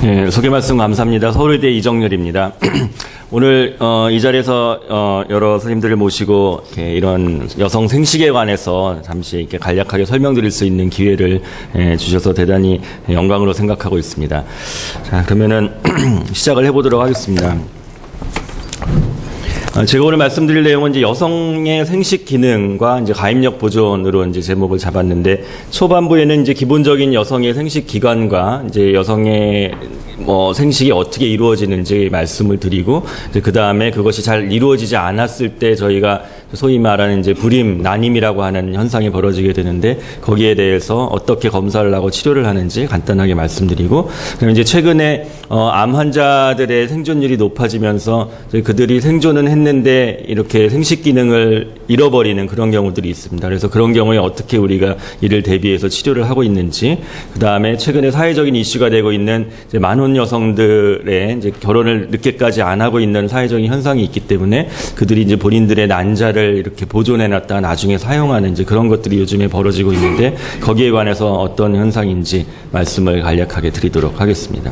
네, 소개 말씀 감사합니다. 서울의대 이정렬입니다. 오늘 이 자리에서 여러 선생님들을 모시고 이런 여성 생식에 관해서 잠시 이렇게 간략하게 설명드릴 수 있는 기회를 주셔서 대단히 영광으로 생각하고 있습니다. 자, 그러면은 시작을 해보도록 하겠습니다. 제가 오늘 말씀드릴 내용은 이제 여성의 생식 기능과 이제 가입력 보존으로 이제 제목을 잡았는데, 초반부에는 이제 기본적인 여성의 생식 기관과 이제 여성의 생식이 어떻게 이루어지는지 말씀을 드리고, 이제 그 다음에 그것이 잘 이루어지지 않았을 때 저희가 소위 말하는 이제 불임, 난임이라고 하는 현상이 벌어지게 되는데, 거기에 대해서 어떻게 검사를 하고 치료를 하는지 간단하게 말씀드리고, 그럼 이제 최근에 암 환자들의 생존율이 높아지면서 그들이 생존은 했는데 이렇게 생식 기능을 잃어버리는 그런 경우들이 있습니다. 그래서 그런 경우에 어떻게 우리가 이를 대비해서 치료를 하고 있는지, 그 다음에 최근에 사회적인 이슈가 되고 있는 이제 만혼 여성들의 이제 결혼을 늦게까지 안 하고 있는 사회적인 현상이 있기 때문에 그들이 이제 본인들의 난자를 이렇게 보존해놨다 나중에 사용하는 이제 그런 것들이 요즘에 벌어지고 있는데, 거기에 관해서 어떤 현상인지 말씀을 간략하게 드리도록 하겠습니다.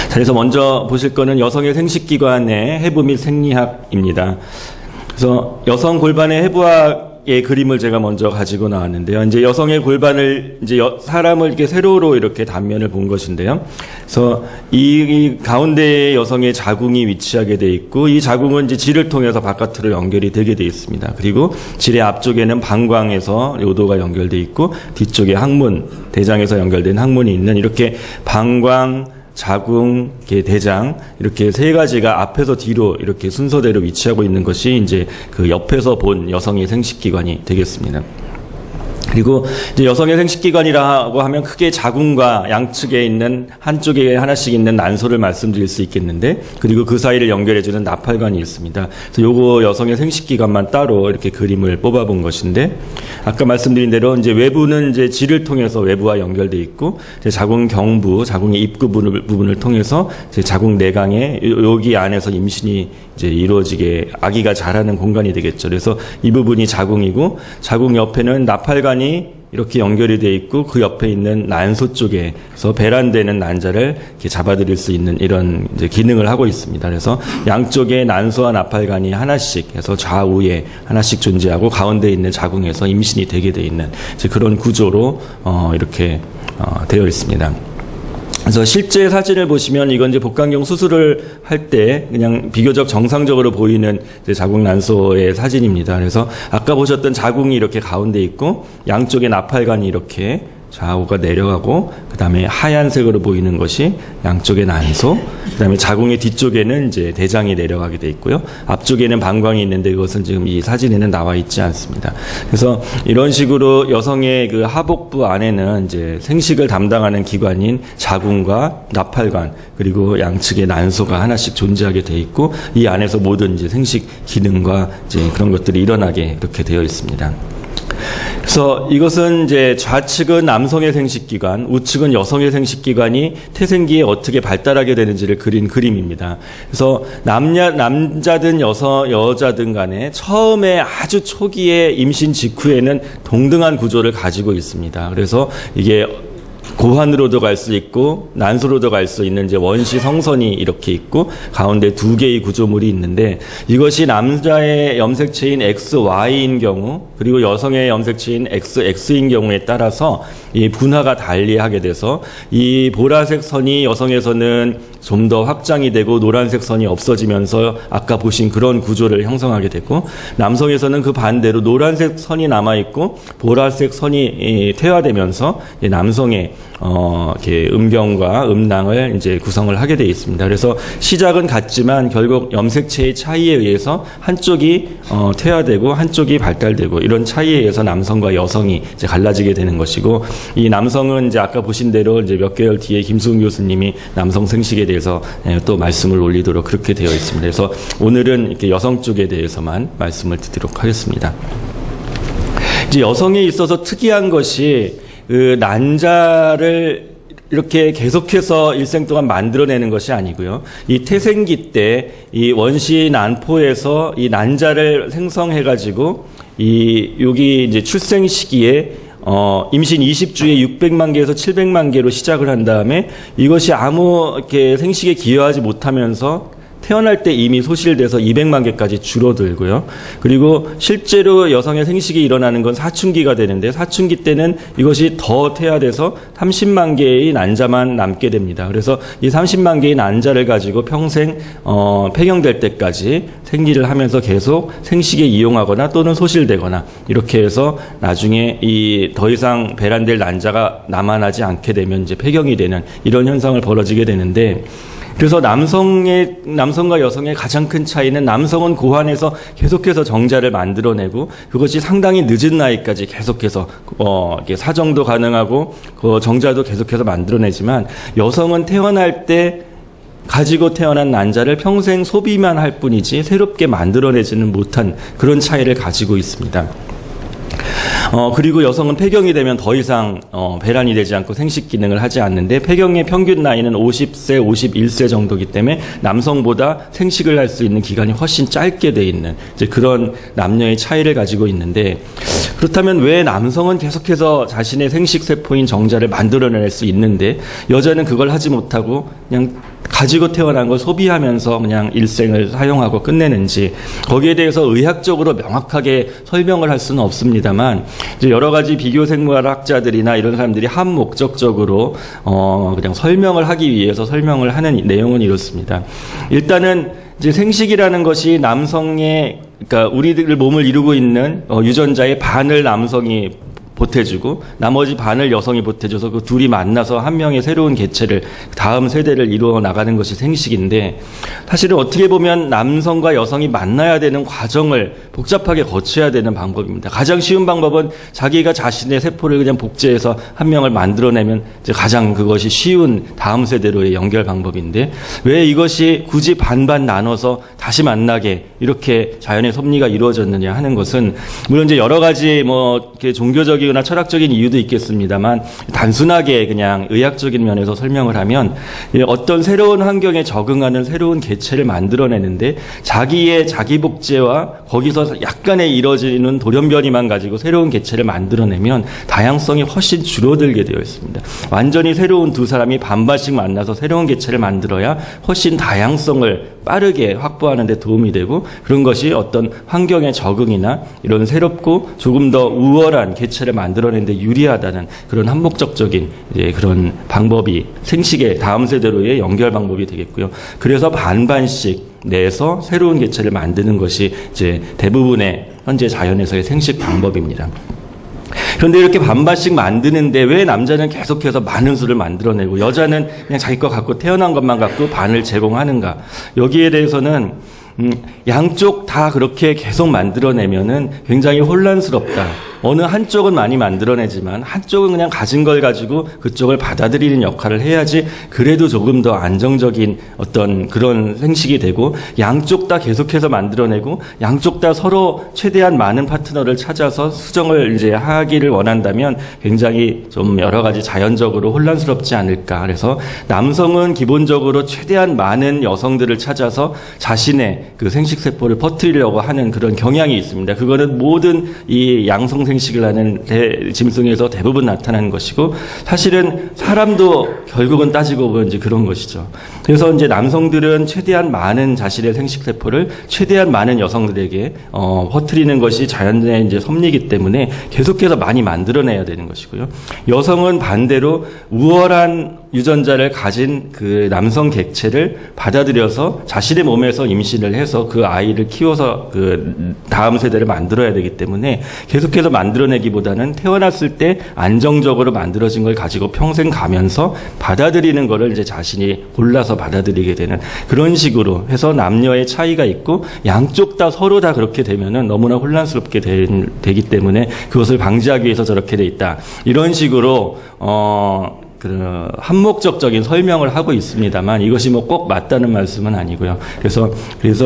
자, 그래서 먼저 보실 거는 여성의 생식기관의 해부 및 생리학입니다. 그래서 여성 골반의 해부학의 그림을 제가 먼저 가지고 나왔는데요. 이제 여성의 골반을 이제 사람을 이렇게 세로로 이렇게 단면을 본 것인데요. 그래서 이 가운데에 여성의 자궁이 위치하게 돼 있고, 이 자궁은 이제 질을 통해서 바깥으로 연결이 되게 돼 있습니다. 그리고 질의 앞쪽에는 방광에서 요도가 연결돼 있고, 뒤쪽에 항문, 대장에서 연결된 항문이 있는 이렇게 방광, 자궁, 대장, 이렇게 세 가지가 앞에서 뒤로 이렇게 순서대로 위치하고 있는 것이 이제 그 옆에서 본 여성의 생식기관이 되겠습니다. 그리고 이제 여성의 생식기관이라고 하면 크게 자궁과 양측에 있는 한쪽에 하나씩 있는 난소를 말씀드릴 수 있겠는데, 그리고 그 사이를 연결해주는 나팔관이 있습니다. 그래서 요거 여성의 생식기관만 따로 이렇게 그림을 뽑아본 것인데, 아까 말씀드린 대로 이제 외부는 이제 질을 통해서 외부와 연결돼 있고, 이제 자궁 경부, 자궁의 입구 부분을 통해서 이제 자궁 내강에 여기 안에서 임신이 이제 이루어지게 아기가 자라는 공간이 되겠죠. 그래서 이 부분이 자궁이고, 자궁 옆에는 나팔관이 이렇게 연결이 되어 있고, 그 옆에 있는 난소 쪽에서 배란되는 난자를 이렇게 잡아들일 수 있는 이런 이제 기능을 하고 있습니다. 그래서 양쪽에 난소와 나팔관이 하나씩 해서 좌우에 하나씩 존재하고, 가운데 있는 자궁에서 임신이 되게 되어 있는 이제 그런 구조로 이렇게 되어 있습니다. 그래서 실제 사진을 보시면 이건 이제 복강경 수술을 할 때 그냥 비교적 정상적으로 보이는 이제 자궁 난소의 사진입니다. 그래서 아까 보셨던 자궁이 이렇게 가운데 있고, 양쪽에 나팔관이 이렇게 좌우가 내려가고, 그 다음에 하얀색으로 보이는 것이 양쪽의 난소, 그 다음에 자궁의 뒤쪽에는 이제 대장이 내려가게 돼 있고요. 앞쪽에는 방광이 있는데 그것은 지금 이 사진에는 나와 있지 않습니다. 그래서 이런 식으로 여성의 그 하복부 안에는 이제 생식을 담당하는 기관인 자궁과 나팔관, 그리고 양측의 난소가 하나씩 존재하게 돼 있고, 이 안에서 모든 이제 생식 기능과 이제 그런 것들이 일어나게 이렇게 되어 있습니다. 그래서 이것은 이제 좌측은 남성의 생식기관, 우측은 여성의 생식기관이 태생기에 어떻게 발달하게 되는지를 그린 그림입니다. 그래서 남자든 여자든 간에 처음에 아주 초기에 임신 직후에는 동등한 구조를 가지고 있습니다. 그래서 이게 고환으로도 갈 수 있고 난소로도 갈 수 있는 이제 원시 성선이 이렇게 있고, 가운데 두 개의 구조물이 있는데, 이것이 남자의 염색체인 XY인 경우, 그리고 여성의 염색체인 XX인 경우에 따라서 이 분화가 달리하게 돼서, 이 보라색 선이 여성에서는 좀 더 확장이 되고 노란색 선이 없어지면서 아까 보신 그런 구조를 형성하게 되고, 남성에서는 그 반대로 노란색 선이 남아있고 보라색 선이 퇴화되면서 남성의 이렇게 음경과 음낭을 이제 구성을 하게 되어 있습니다. 그래서 시작은 같지만 결국 염색체의 차이에 의해서 한쪽이 퇴화되고 한쪽이 발달되고, 이런 차이에 의해서 남성과 여성이 이제 갈라지게 되는 것이고, 이 남성은 이제 아까 보신 대로 이제 몇 개월 뒤에 김수근 교수님이 남성 생식에 대해서 또 말씀을 올리도록 그렇게 되어 있습니다. 그래서 오늘은 이렇게 여성 쪽에 대해서만 말씀을 드리도록 하겠습니다. 이제 여성에 있어서 특이한 것이 그 난자를 이렇게 계속해서 일생 동안 만들어내는 것이 아니고요. 이 태생기 때 이 원시 난포에서 이 난자를 생성해가지고 여기 이제 출생 시기에 임신 20주에 600만 개에서 700만 개로 시작을 한 다음에 이것이 아무 이렇게 생식에 기여하지 못하면서 태어날 때 이미 소실돼서 200만 개까지 줄어들고요. 그리고 실제로 여성의 생식이 일어나는 건 사춘기가 되는데 사춘기 때는 이것이 더 퇴화돼서 30만 개의 난자만 남게 됩니다. 그래서 이 30만 개의 난자를 가지고 평생 폐경될 때까지 생리를 하면서 계속 생식에 이용하거나 또는 소실되거나 이렇게 해서 나중에 이 더 이상 배란될 난자가 남아나지 않게 되면 이제 폐경이 되는 이런 현상을 벌어지게 되는데 그래서 남성과 여성의 가장 큰 차이는 남성은 고환에서 계속해서 정자를 만들어내고 그것이 상당히 늦은 나이까지 계속해서 이렇게 사정도 가능하고 그 정자도 계속해서 만들어내지만 여성은 태어날 때 가지고 태어난 난자를 평생 소비만 할 뿐이지 새롭게 만들어내지는 못한 그런 차이를 가지고 있습니다. 그리고 여성은 폐경이 되면 더 이상 배란이 되지 않고 생식 기능을 하지 않는데 폐경의 평균 나이는 50세, 51세 정도이기 때문에 남성보다 생식을 할 수 있는 기간이 훨씬 짧게 돼 있는 이제 그런 남녀의 차이를 가지고 있는데 그렇다면 왜 남성은 계속해서 자신의 생식 세포인 정자를 만들어낼 수 있는데 여자는 그걸 하지 못하고 그냥 가지고 태어난 걸 소비하면서 그냥 일생을 사용하고 끝내는지 거기에 대해서 의학적으로 명확하게 설명을 할 수는 없습니다만 이제 여러 가지 비교 생물학자들이나 이런 사람들이 한 목적적으로 그냥 설명을 하기 위해서 설명을 하는 내용은 이렇습니다. 일단은 이제 생식이라는 것이 남성의 그러니까 우리들 몸을 이루고 있는 유전자의 반을 남성이 보태주고 나머지 반을 여성이 보태줘서 그 둘이 만나서 한 명의 새로운 개체를 다음 세대를 이루어 나가는 것이 생식인데 사실은 어떻게 보면 남성과 여성이 만나야 되는 과정을 복잡하게 거쳐야 되는 방법입니다. 가장 쉬운 방법은 자기가 자신의 세포를 그냥 복제해서 한 명을 만들어내면 이제 가장 그것이 쉬운 다음 세대로의 연결 방법인데 왜 이것이 굳이 반반 나눠서 다시 만나게 이렇게 자연의 섭리가 이루어졌느냐 하는 것은 물론 이제 여러 가지 뭐 이렇게 종교적인 나 철학적인 이유도 있겠습니다만 단순하게 그냥 의학적인 면에서 설명을 하면 어떤 새로운 환경에 적응하는 새로운 개체를 만들어내는데 자기의 자기 복제와 거기서 약간의 이뤄지는 돌연변이만 가지고 새로운 개체를 만들어내면 다양성이 훨씬 줄어들게 되어 있습니다. 완전히 새로운 두 사람이 반반씩 만나서 새로운 개체를 만들어야 훨씬 다양성을 빠르게 확보하는 데 도움이 되고 그런 것이 어떤 환경의 적응이나 이런 새롭고 조금 더 우월한 개체를 만들어내는 데 유리하다는 그런 한목적적인 이제 그런 방법이 생식의 다음 세대로의 연결 방법이 되겠고요. 그래서 반반씩 내서 새로운 개체를 만드는 것이 이제 대부분의 현재 자연에서의 생식 방법입니다. 그런데 이렇게 반반씩 만드는데 왜 남자는 계속해서 많은 수를 만들어내고 여자는 그냥 자기 거 갖고 태어난 것만 갖고 반을 제공하는가? 여기에 대해서는 양쪽 다 그렇게 계속 만들어내면은 굉장히 혼란스럽다. 어느 한쪽은 많이 만들어내지만 한쪽은 그냥 가진 걸 가지고 그쪽을 받아들이는 역할을 해야지 그래도 조금 더 안정적인 어떤 그런 생식이 되고 양쪽 다 계속해서 만들어내고 양쪽 다 서로 최대한 많은 파트너를 찾아서 수정을 이제 하기를 원한다면 굉장히 좀 여러 가지 자연적으로 혼란스럽지 않을까. 그래서 남성은 기본적으로 최대한 많은 여성들을 찾아서 자신의 그 생식세포를 퍼뜨리려고 하는 그런 경향이 있습니다. 그거는 모든 이 양성 생식을 하는 짐승에서 대부분 나타나는 것이고 사실은 사람도 결국은 따지고 보면 이제 그런 것이죠. 그래서 이제 남성들은 최대한 많은 자신의 생식세포를 최대한 많은 여성들에게 퍼뜨리는 것이 자연의 이제 섭리이기 때문에 계속해서 많이 만들어내야 되는 것이고요. 여성은 반대로 우월한 유전자를 가진 그 남성 객체를 받아들여서 자신의 몸에서 임신을 해서 그 아이를 키워서 그 다음 세대를 만들어야 되기 때문에 계속해서 만들어내기보다는 태어났을 때 안정적으로 만들어진 걸 가지고 평생 가면서 받아들이는 거를 이제 자신이 골라서 받아들이게 되는 그런 식으로 해서 남녀의 차이가 있고 양쪽 다 서로 다 그렇게 되면은 너무나 혼란스럽게 되기 때문에 그것을 방지하기 위해서 저렇게 돼 있다. 이런 식으로 그 한목적적인 설명을 하고 있습니다만 이것이 뭐 꼭 맞다는 말씀은 아니고요. 그래서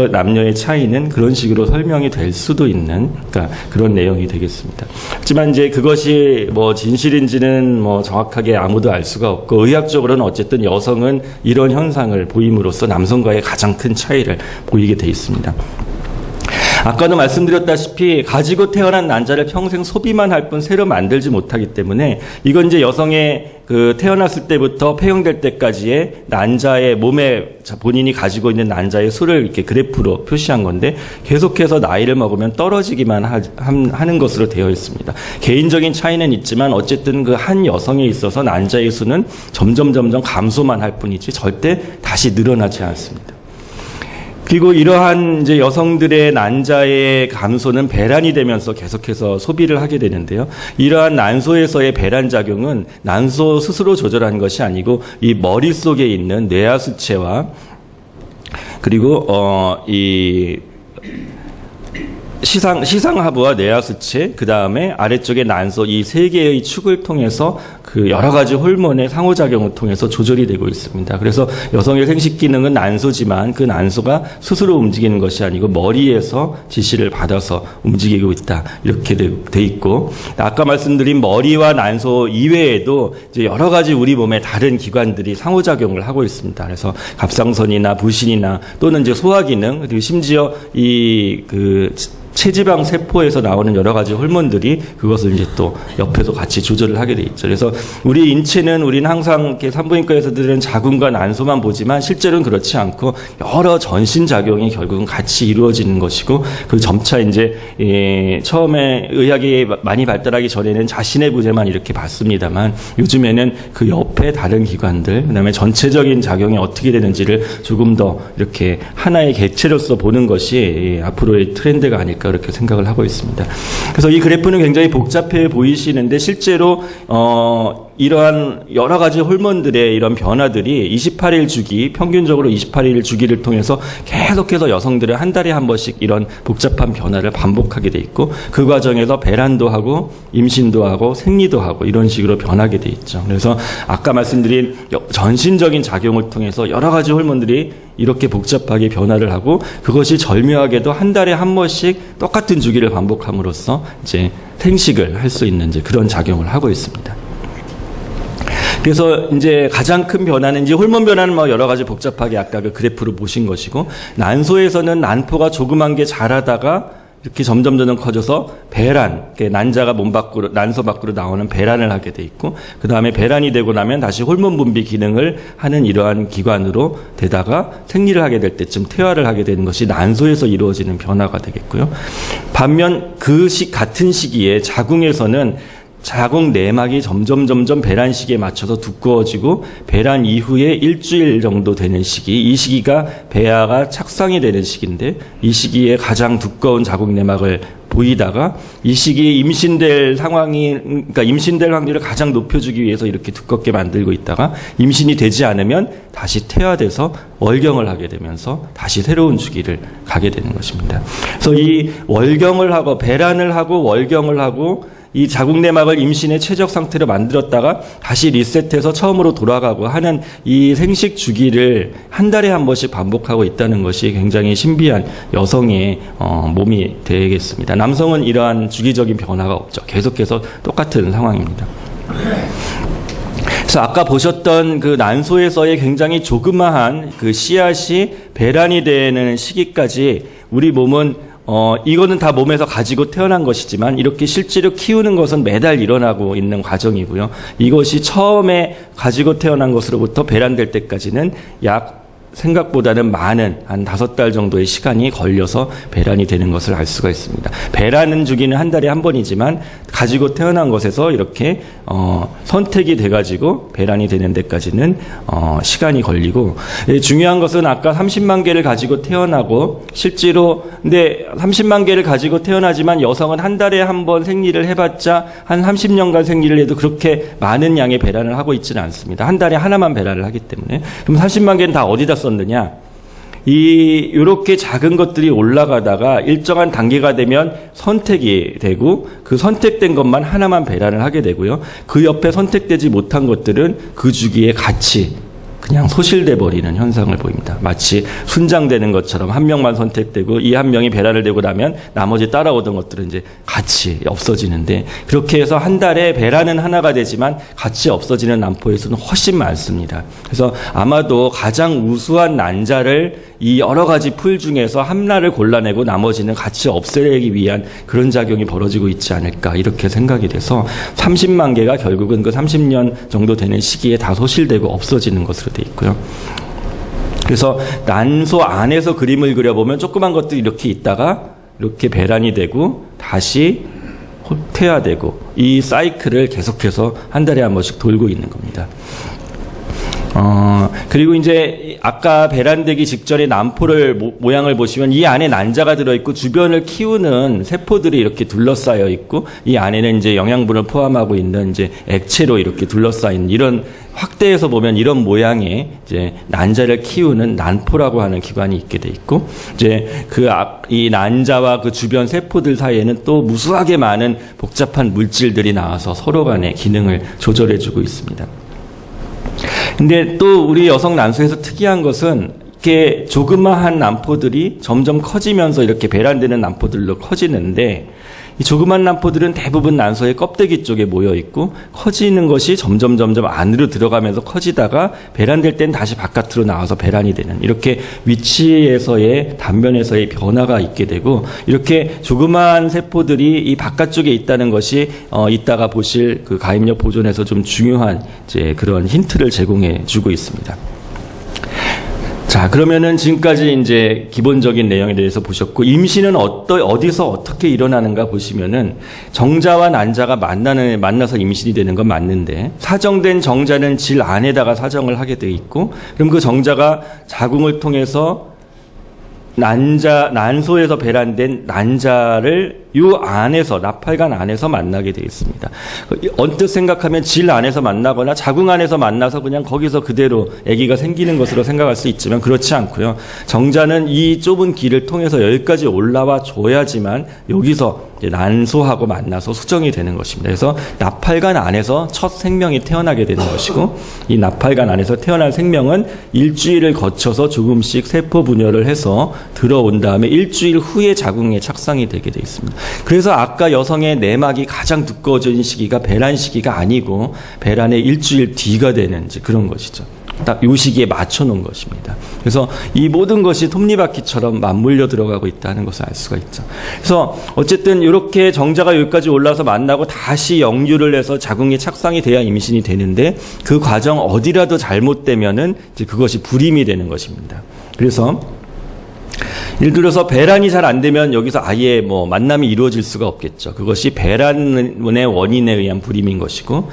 남녀의 차이는 그런 식으로 설명이 될 수도 있는 그러니까 그런 내용이 되겠습니다. 하지만 이제 그것이 뭐 진실인지는 뭐 정확하게 아무도 알 수가 없고 의학적으로는 어쨌든 여성은 이런 현상을 보임으로써 남성과의 가장 큰 차이를 보이게 돼 있습니다. 아까도 말씀드렸다시피 가지고 태어난 난자를 평생 소비만 할 뿐 새로 만들지 못하기 때문에 이건 이제 여성의 그 태어났을 때부터 폐형될 때까지의 난자의 몸에 본인이 가지고 있는 난자의 수를 이렇게 그래프로 표시한 건데 계속해서 나이를 먹으면 떨어지기만 하는 것으로 되어 있습니다. 개인적인 차이는 있지만 어쨌든 그 한 여성에 있어서 난자의 수는 점점 감소만 할 뿐이지 절대 다시 늘어나지 않습니다. 그리고 이러한 이제 여성들의 난자의 감소는 배란이 되면서 계속해서 소비를 하게 되는데요. 이러한 난소에서의 배란 작용은 난소 스스로 조절하는 것이 아니고 이 머릿속에 있는 뇌하수체와 그리고 이 시상하부와 뇌하수체, 그 다음에 아래쪽에 난소 이 세 개의 축을 통해서 그 여러 가지 호르몬의 상호작용을 통해서 조절이 되고 있습니다. 그래서 여성의 생식 기능은 난소지만 그 난소가 스스로 움직이는 것이 아니고 머리에서 지시를 받아서 움직이고 있다. 이렇게 돼 있고, 아까 말씀드린 머리와 난소 이외에도 이제 여러 가지 우리 몸의 다른 기관들이 상호작용을 하고 있습니다. 그래서 갑상선이나 부신이나 또는 이제 소화 기능, 그리고 심지어 체지방 세포에서 나오는 여러 가지 호르몬들이 그것을 이제 또 옆에서 같이 조절을 하게 돼 있죠. 그래서 우리는 항상 이렇게 산부인과에서들은 자궁과 난소만 보지만 실제로는 그렇지 않고 여러 전신 작용이 결국은 같이 이루어지는 것이고, 그 점차 이제 처음에 의학이 많이 발달하기 전에는 자신의 부재만 이렇게 봤습니다만 요즘에는 그 옆에 다른 기관들, 그다음에 전체적인 작용이 어떻게 되는지를 조금 더 이렇게 하나의 객체로서 보는 것이 앞으로의 트렌드가 아닐까 그렇게 생각을 하고 있습니다. 그래서 이 그래프는 굉장히 복잡해 보이시는데 실제로 이러한 여러 가지 호르몬들의 이런 변화들이 28일 주기, 평균적으로 28일 주기를 통해서 계속해서 여성들은 한 달에 한 번씩 이런 복잡한 변화를 반복하게 돼 있고, 그 과정에서 배란도 하고 임신도 하고 생리도 하고 이런 식으로 변하게 돼 있죠. 그래서 아까 말씀드린 전신적인 작용을 통해서 여러 가지 호르몬들이 이렇게 복잡하게 변화를 하고, 그것이 절묘하게도 한 달에 한 번씩 똑같은 주기를 반복함으로써 이제 생식을 할 수 있는 이제 그런 작용을 하고 있습니다. 그래서 이제 가장 큰 변화는 이제 호르몬 변화는 뭐 여러 가지 복잡하게 아까 그 그래프로 보신 것이고, 난소에서는 난포가 조그만 게 자라다가 이렇게 점점 커져서 배란, 난자가 난소 밖으로 나오는 배란을 하게 돼 있고, 그 다음에 배란이 되고 나면 다시 호르몬 분비 기능을 하는 이러한 기관으로 되다가 생리를 하게 될 때쯤 퇴화를 하게 되는 것이 난소에서 이루어지는 변화가 되겠고요. 반면 같은 시기에 자궁에서는 자궁 내막이 점점 배란 시기에 맞춰서 두꺼워지고, 배란 이후에 일주일 정도 되는 시기, 이 시기가 배아가 착상이 되는 시기인데, 이 시기에 가장 두꺼운 자궁 내막을 보이다가 이 시기에 임신될 확률을 가장 높여주기 위해서 이렇게 두껍게 만들고 있다가 임신이 되지 않으면 다시 퇴화돼서 월경을 하게 되면서 다시 새로운 주기를 가게 되는 것입니다. 그래서 이 월경을 하고 배란을 하고 월경을 하고 이 자궁 내막을 임신의 최적 상태로 만들었다가 다시 리셋해서 처음으로 돌아가고 하는 이 생식 주기를 한 달에 한 번씩 반복하고 있다는 것이 굉장히 신비한 여성의 몸이 되겠습니다. 남성은 이러한 주기적인 변화가 없죠. 계속해서 똑같은 상황입니다. 그래서 아까 보셨던 그 난소에서의 굉장히 조그마한 그 씨앗이 배란이 되는 시기까지 우리 몸은 이거는 다 몸에서 가지고 태어난 것이지만 이렇게 실제로 키우는 것은 매달 일어나고 있는 과정이고요. 이것이 처음에 가지고 태어난 것으로부터 배란될 때까지는 생각보다는 많은 한 5달 정도의 시간이 걸려서 배란이 되는 것을 알 수가 있습니다. 배란은 주기는 한 달에 한 번이지만 가지고 태어난 것에서 이렇게 선택이 돼가지고 배란이 되는 데까지는 시간이 걸리고, 중요한 것은 아까 30만 개를 가지고 태어나고 실제로 근데 30만 개를 가지고 태어나지만 여성은 한 달에 한 번 생리를 해봤자 한 30년간 생리를 해도 그렇게 많은 양의 배란을 하고 있지는 않습니다. 한 달에 하나만 배란을 하기 때문에. 그럼 30만 개는 다 어디다 썼느냐? 이렇게 작은 것들이 올라가다가 일정한 단계가 되면 선택이 되고, 그 선택된 것만 하나만 배란을 하게 되고요. 그 옆에 선택되지 못한 것들은 그 주기에 같이 그냥 소실돼 버리는 현상을 보입니다. 마치 순장되는 것처럼 한 명만 선택되고 이 한 명이 배란을 되고 나면 나머지 따라오던 것들은 이제 같이 없어지는데, 그렇게 해서 한 달에 배란은 하나가 되지만 같이 없어지는 난포의 수는 훨씬 많습니다. 그래서 아마도 가장 우수한 난자를 이 여러 가지 풀 중에서 하나를 골라내고 나머지는 같이 없애기 위한 그런 작용이 벌어지고 있지 않을까, 이렇게 생각이 돼서 30만 개가 결국은 그 30년 정도 되는 시기에 다 소실되고 없어지는 것으로 돼 있고요. 그래서 난소 안에서 그림을 그려보면 조그만 것들이 이렇게 있다가 이렇게 배란이 되고 다시 퇴화되고, 이 사이클을 계속해서 한 달에 한 번씩 돌고 있는 겁니다. 그리고 이제 아까 배란되기 직전에 난포를 모양을 보시면 이 안에 난자가 들어있고 주변을 키우는 세포들이 이렇게 둘러싸여 있고, 이 안에는 이제 영양분을 포함하고 있는 이제 액체로 이렇게 둘러싸인, 이런 확대해서 보면 이런 모양의 이제 난자를 키우는 난포라고 하는 기관이 있게 돼 있고, 이제 이 난자와 그 주변 세포들 사이에는 또 무수하게 많은 복잡한 물질들이 나와서 서로 간의 기능을 조절해주고 있습니다. 근데 또 우리 여성 난소에서 특이한 것은 이렇게 조그마한 난포들이 점점 커지면서 이렇게 배란되는 난포들로 커지는데, 이 조그만 난포들은 대부분 난소의 껍데기 쪽에 모여 있고, 커지는 것이 점점 안으로 들어가면서 커지다가 배란될 땐 다시 바깥으로 나와서 배란이 되는, 이렇게 위치에서의 단면에서의 변화가 있게 되고, 이렇게 조그마한 세포들이 이 바깥쪽에 있다는 것이 이따가 보실 그 가임력 보존에서 좀 중요한 이제 그런 힌트를 제공해 주고 있습니다. 자, 그러면은 지금까지 이제 기본적인 내용에 대해서 보셨고, 임신은 어디서 어떻게 일어나는가 보시면은 정자와 난자가 만나서 임신이 되는 건 맞는데, 사정된 정자는 질 안에다가 사정을 하게 돼 있고, 그럼 그 정자가 자궁을 통해서 난소에서 배란된 난자를 요 안에서, 나팔관 안에서 만나게 되어 있습니다. 언뜻 생각하면 질 안에서 만나거나 자궁 안에서 만나서 그냥 거기서 그대로 아기가 생기는 것으로 생각할 수 있지만 그렇지 않고요. 정자는 이 좁은 길을 통해서 여기까지 올라와 줘야지만 여기서 난소하고 만나서 수정이 되는 것입니다. 그래서 나팔관 안에서 첫 생명이 태어나게 되는 것이고, 이 나팔관 안에서 태어난 생명은 일주일을 거쳐서 조금씩 세포 분열을 해서 들어온 다음에 일주일 후에 자궁에 착상이 되게 되어 있습니다. 그래서 아까 여성의 내막이 가장 두꺼워진 시기가 배란 시기가 아니고 배란의 일주일 뒤가 되는 그런 것이죠. 딱 이 시기에 맞춰 놓은 것입니다. 그래서 이 모든 것이 톱니바퀴처럼 맞물려 들어가고 있다는 것을 알 수가 있죠. 그래서 어쨌든 이렇게 정자가 여기까지 올라와서 만나고 다시 역류를 해서 자궁에 착상이 돼야 임신이 되는데, 그 과정 어디라도 잘못되면은 이제 그것이 불임이 되는 것입니다. 그래서 예를 들어서 배란이 잘 안 되면 여기서 아예 뭐 만남이 이루어질 수가 없겠죠. 그것이 배란의 원인에 의한 불임인 것이고,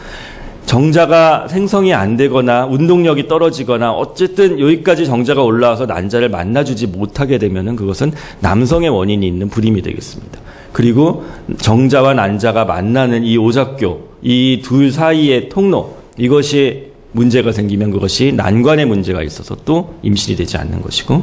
정자가 생성이 안 되거나 운동력이 떨어지거나 어쨌든 여기까지 정자가 올라와서 난자를 만나주지 못하게 되면은 그것은 남성의 원인이 있는 불임이 되겠습니다. 그리고 정자와 난자가 만나는 이 오작교, 이 둘 사이의 통로, 이것이 문제가 생기면 그것이 난관의 문제가 있어서 또 임신이 되지 않는 것이고,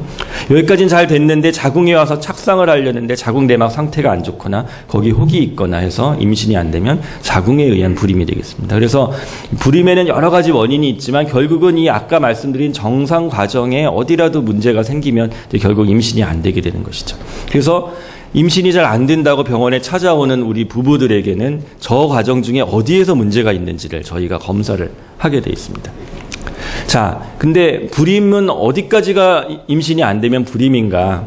여기까지는 잘 됐는데 자궁에 와서 착상을 하려는데 자궁 내막 상태가 안 좋거나 거기 혹이 있거나 해서 임신이 안 되면 자궁에 의한 불임이 되겠습니다. 그래서 불임에는 여러 가지 원인이 있지만 결국은 이 아까 말씀드린 정상 과정에 어디라도 문제가 생기면 결국 임신이 안 되게 되는 것이죠. 그래서 임신이 잘 안 된다고 병원에 찾아오는 우리 부부들에게는 저 과정 중에 어디에서 문제가 있는지를 저희가 검사를 하게 돼 있습니다. 자, 근데 불임은 어디까지가 임신이 안 되면 불임인가?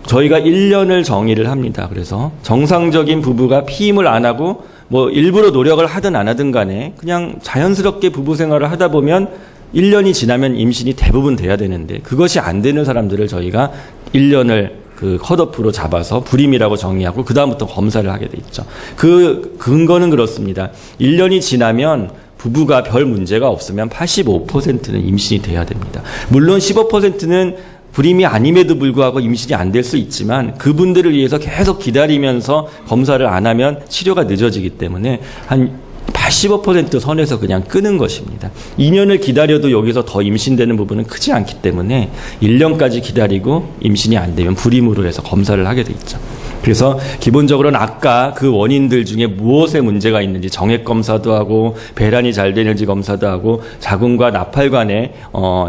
저희가 1년을 정의를 합니다. 그래서 정상적인 부부가 피임을 안 하고 뭐 일부러 노력을 하든 안 하든 간에 그냥 자연스럽게 부부 생활을 하다 보면 1년이 지나면 임신이 대부분 돼야 되는데, 그것이 안 되는 사람들을 저희가 1년을 그 컷오프로 잡아서 불임이라고 정의하고 그 다음부터 검사를 하게 돼 있죠. 그 근거는 그렇습니다. 1년이 지나면 부부가 별 문제가 없으면 85%는 임신이 돼야 됩니다. 물론 15%는 불임이 아님에도 불구하고 임신이 안 될 수 있지만 그분들을 위해서 계속 기다리면서 검사를 안 하면 치료가 늦어지기 때문에 한 85% 선에서 그냥 끄는 것입니다. 2년을 기다려도 여기서 더 임신되는 부분은 크지 않기 때문에 1년까지 기다리고 임신이 안 되면 불임으로 해서 검사를 하게 돼 있죠. 그래서 기본적으로는 아까 그 원인들 중에 무엇에 문제가 있는지 정액 검사도 하고 배란이 잘 되는지 검사도 하고 자궁과 나팔관의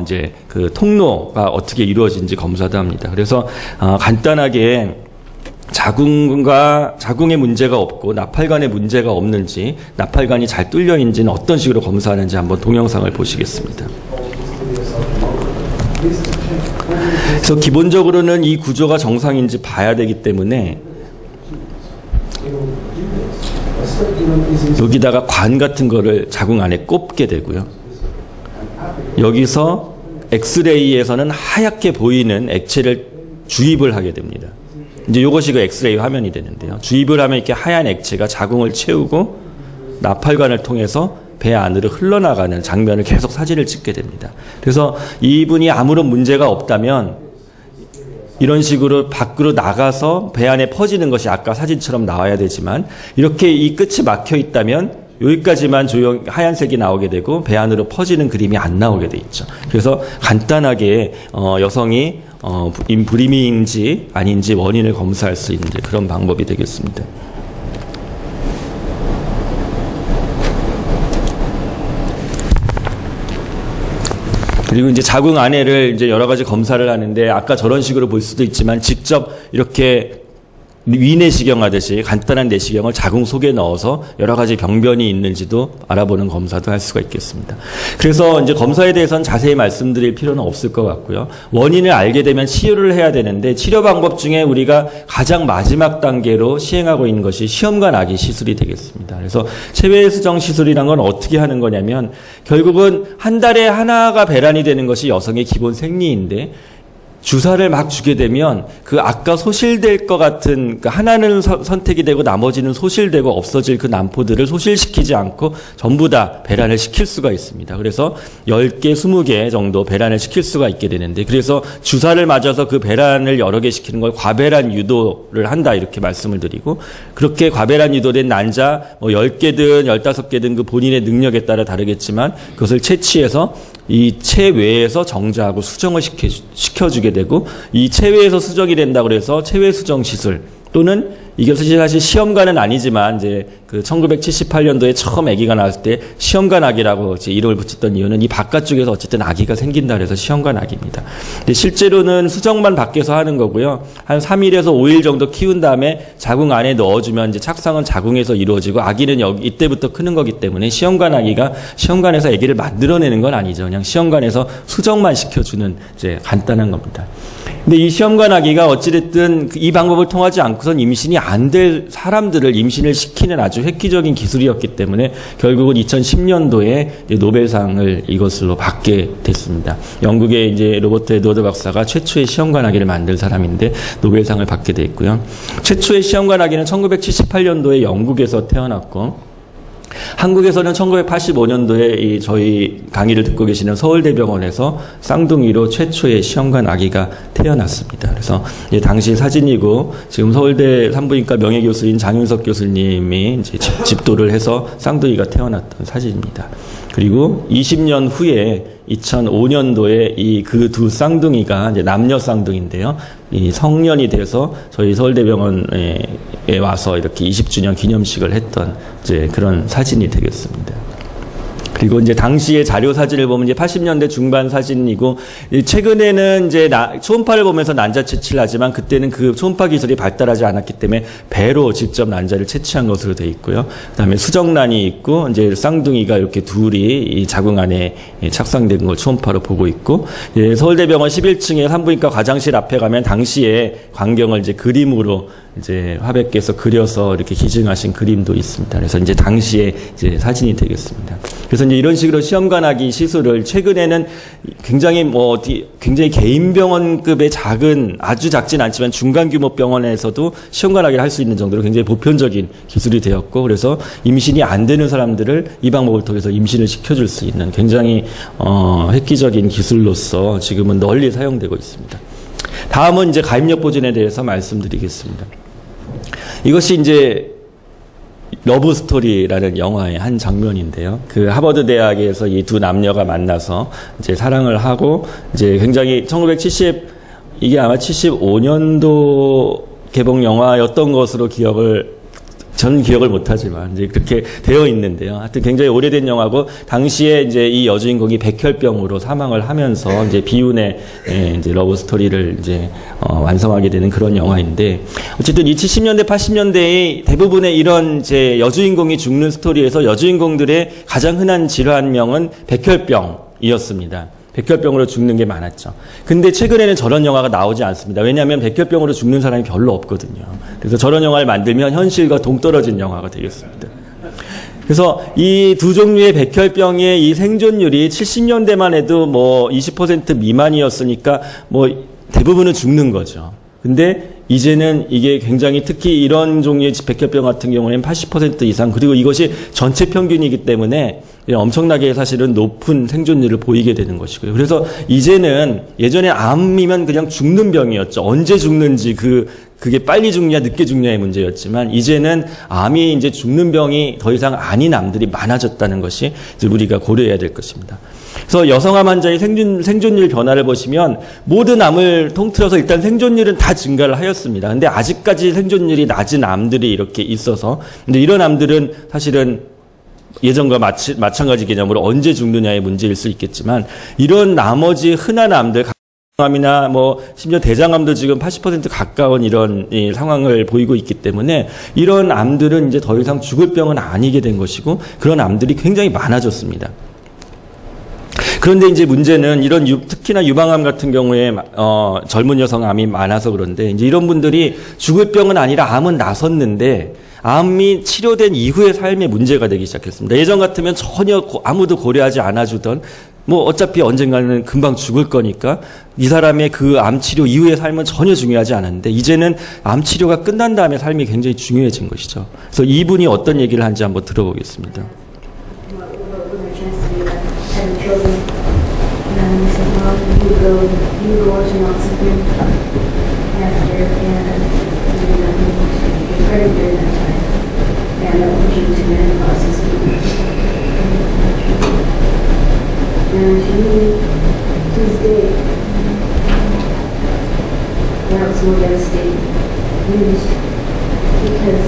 이제 그 통로가 어떻게 이루어진지 검사도 합니다. 그래서 간단하게 자궁에 문제가 없고 나팔관에 문제가 없는지, 나팔관이 잘 뚫려 있는지는 어떤 식으로 검사하는지 한번 동영상을 보시겠습니다. 그래서 기본적으로는 이 구조가 정상인지 봐야 되기 때문에 여기다가 관 같은 거를 자궁 안에 꼽게 되고요. 여기서 엑스레이에서는 하얗게 보이는 액체를 주입을 하게 됩니다. 이제 이것이 그 엑스레이 화면이 되는데요. 주입을 하면 이렇게 하얀 액체가 자궁을 채우고 나팔관을 통해서 배 안으로 흘러나가는 장면을 계속 사진을 찍게 됩니다. 그래서 이분이 아무런 문제가 없다면 이런 식으로 밖으로 나가서 배 안에 퍼지는 것이 아까 사진처럼 나와야 되지만 이렇게 이 끝이 막혀 있다면 여기까지만 하얀색이 나오게 되고 배 안으로 퍼지는 그림이 안 나오게 돼 있죠. 그래서 간단하게 여성이 불임인지 아닌지 원인을 검사할 수 있는 그런 방법이 되겠습니다. 그리고 이제 자궁 안에를 이제 여러 가지 검사를 하는데 아까 저런 식으로 볼 수도 있지만 직접 이렇게 위내시경 하듯이 간단한 내시경을 자궁 속에 넣어서 여러 가지 병변이 있는지도 알아보는 검사도 할 수가 있겠습니다. 그래서 이제 검사에 대해서는 자세히 말씀드릴 필요는 없을 것 같고요. 원인을 알게 되면 치료를 해야 되는데 치료 방법 중에 우리가 가장 마지막 단계로 시행하고 있는 것이 시험관 아기 시술이 되겠습니다. 그래서 체외 수정 시술이란 건 어떻게 하는 거냐면 결국은 한 달에 하나가 배란이 되는 것이 여성의 기본 생리인데 주사를 막 주게 되면 그 아까 소실될 것 같은 그 하나는 선택이 되고 나머지는 소실되고 없어질 그 난포들을 소실시키지 않고 전부 다 배란을 시킬 수가 있습니다. 그래서 10개, 20개 정도 배란을 시킬 수가 있게 되는데 그래서 주사를 맞아서 그 배란을 여러 개 시키는 걸 과배란 유도를 한다 이렇게 말씀을 드리고 그렇게 과배란 유도된 난자 뭐 10개든 15개든 그 본인의 능력에 따라 다르겠지만 그것을 채취해서 이 체외에서 정자하고 수정을 시켜주게 되고 이 체외에서 수정이 된다고 해서 체외 수정 시술 또는 이것이 사실 시험관은 아니지만 이제 그 1978년도에 처음 아기가 나왔을 때 시험관 아기라고 이제 이름을 붙였던 이유는 이 바깥쪽에서 어쨌든 아기가 생긴다 그래서 시험관 아기입니다. 근데 실제로는 수정만 밖에서 하는 거고요. 한 3일에서 5일 정도 키운 다음에 자궁 안에 넣어주면 이제 착상은 자궁에서 이루어지고 아기는 이때부터 크는 거기 때문에 시험관 아기가 시험관에서 아기를 만들어내는 건 아니죠. 그냥 시험관에서 수정만 시켜주는 이제 간단한 겁니다. 근데 이 시험관 아기가 어찌됐든 이 방법을 통하지 않고선 임신이 안 될 사람들을 임신을 시키는 아주 획기적인 기술이었기 때문에 결국은 2010년도에 노벨상을 이것으로 받게 됐습니다. 영국의 이제 로버트 에드워드 박사가 최초의 시험관 아기를 만든 사람인데 노벨상을 받게 됐고요. 최초의 시험관 아기는 1978년도에 영국에서 태어났고 한국에서는 1985년도에 저희 강의를 듣고 계시는 서울대병원에서 쌍둥이로 최초의 시험관 아기가 태어났습니다. 그래서 당시 사진이고 지금 서울대 산부인과 명예교수인 장윤석 교수님이 이제 집도를 해서 쌍둥이가 태어났던 사진입니다. 그리고 20년 후에 2005년도에 이 그 두 쌍둥이가 이제 남녀 쌍둥이인데요. 이 성년이 돼서 저희 서울대병원에 와서 이렇게 20주년 기념식을 했던 이제 그런 사진이 되겠습니다. 그리고 이제 당시의 자료 사진을 보면 이제 80년대 중반 사진이고 최근에는 이제 초음파를 보면서 난자 채취를 하지만 그때는 그 초음파 기술이 발달하지 않았기 때문에 배로 직접 난자를 채취한 것으로 되어 있고요. 그다음에 수정란이 있고 이제 쌍둥이가 이렇게 둘이 이 자궁 안에 착상된 걸 초음파로 보고 있고 서울대병원 11층에 산부인과 과장실 앞에 가면 당시에 광경을 이제 그림으로 이제 화백께서 그려서 이렇게 기증하신 그림도 있습니다. 그래서 이제 당시에 이제 사진이 되겠습니다. 그래서 이제 이런 식으로 시험관하기 시술을 최근에는 굉장히 굉장히 개인 병원급의 작은 아주 작진 않지만 중간 규모 병원에서도 시험관하기를 할 수 있는 정도로 굉장히 보편적인 기술이 되었고 그래서 임신이 안 되는 사람들을 이 방법을 통해서 임신을 시켜줄 수 있는 굉장히 획기적인 기술로서 지금은 널리 사용되고 있습니다. 다음은 이제 가입력 보존에 대해서 말씀드리겠습니다. 이것이 이제 러브 스토리라는 영화의 한 장면인데요. 그 하버드 대학에서 이 두 남녀가 만나서 이제 사랑을 하고 이제 굉장히 이게 아마 75년도 개봉 영화였던 것으로 저는 기억을 못하지만 이제 그렇게 되어 있는데요. 하여튼 굉장히 오래된 영화고 당시에 이제 이 여주인공이 백혈병으로 사망을 하면서 이제 비운의 이제 러브 스토리를 이제 완성하게 되는 그런 영화인데 어쨌든 이 70년대 80년대의 대부분의 이런 이제 여주인공이 죽는 스토리에서 여주인공들의 가장 흔한 질환명은 백혈병이었습니다. 백혈병으로 죽는 게 많았죠. 근데 최근에는 저런 영화가 나오지 않습니다. 왜냐하면 백혈병으로 죽는 사람이 별로 없거든요. 그래서 저런 영화를 만들면 현실과 동떨어진 영화가 되겠습니다. 그래서 이 두 종류의 백혈병의 이 생존율이 70년대만 해도 뭐 20% 미만이었으니까 뭐 대부분은 죽는 거죠. 근데 이제는 이게 굉장히 특히 이런 종류의 백혈병 같은 경우에는 80% 이상 그리고 이것이 전체 평균이기 때문에 엄청나게 사실은 높은 생존율을 보이게 되는 것이고요. 그래서 이제는 예전에 암이면 그냥 죽는 병이었죠. 언제 죽는지 그게 빨리 죽냐 늦게 죽냐의 문제였지만 이제는 암이 이제 죽는 병이 더 이상 아닌 암들이 많아졌다는 것이 이제 우리가 고려해야 될 것입니다. 그래서 여성암 환자의 생존율 변화를 보시면 모든 암을 통틀어서 일단 생존율은 다 증가를 하였습니다. 근데 아직까지 생존율이 낮은 암들이 이렇게 있어서 근데 이런 암들은 사실은 예전과 마찬가지 개념으로 언제 죽느냐의 문제일 수 있겠지만 이런 나머지 흔한 암들 암이나 뭐 심지어 대장암도 지금 80% 가까운 이런 상황을 보이고 있기 때문에 이런 암들은 이제 더 이상 죽을 병은 아니게 된 것이고 그런 암들이 굉장히 많아졌습니다. 그런데 이제 문제는 이런 특히나 유방암 같은 경우에 젊은 여성 암이 많아서 그런데 이제 이런 분들이 죽을 병은 아니라 암은 나섰는데 암이 치료된 이후의 삶에 문제가 되기 시작했습니다. 예전 같으면 전혀 아무도 고려하지 않아주던 뭐 어차피 언젠가는 금방 죽을 거니까 이 사람의 그 암 치료 이후의 삶은 전혀 중요하지 않았는데 이제는 암 치료가 끝난 다음에 삶이 굉장히 중요해진 것이죠. 그래서 이분이 어떤 얘기를 하는지 한번 들어보겠습니다. And he, to this day, that was more devastating news because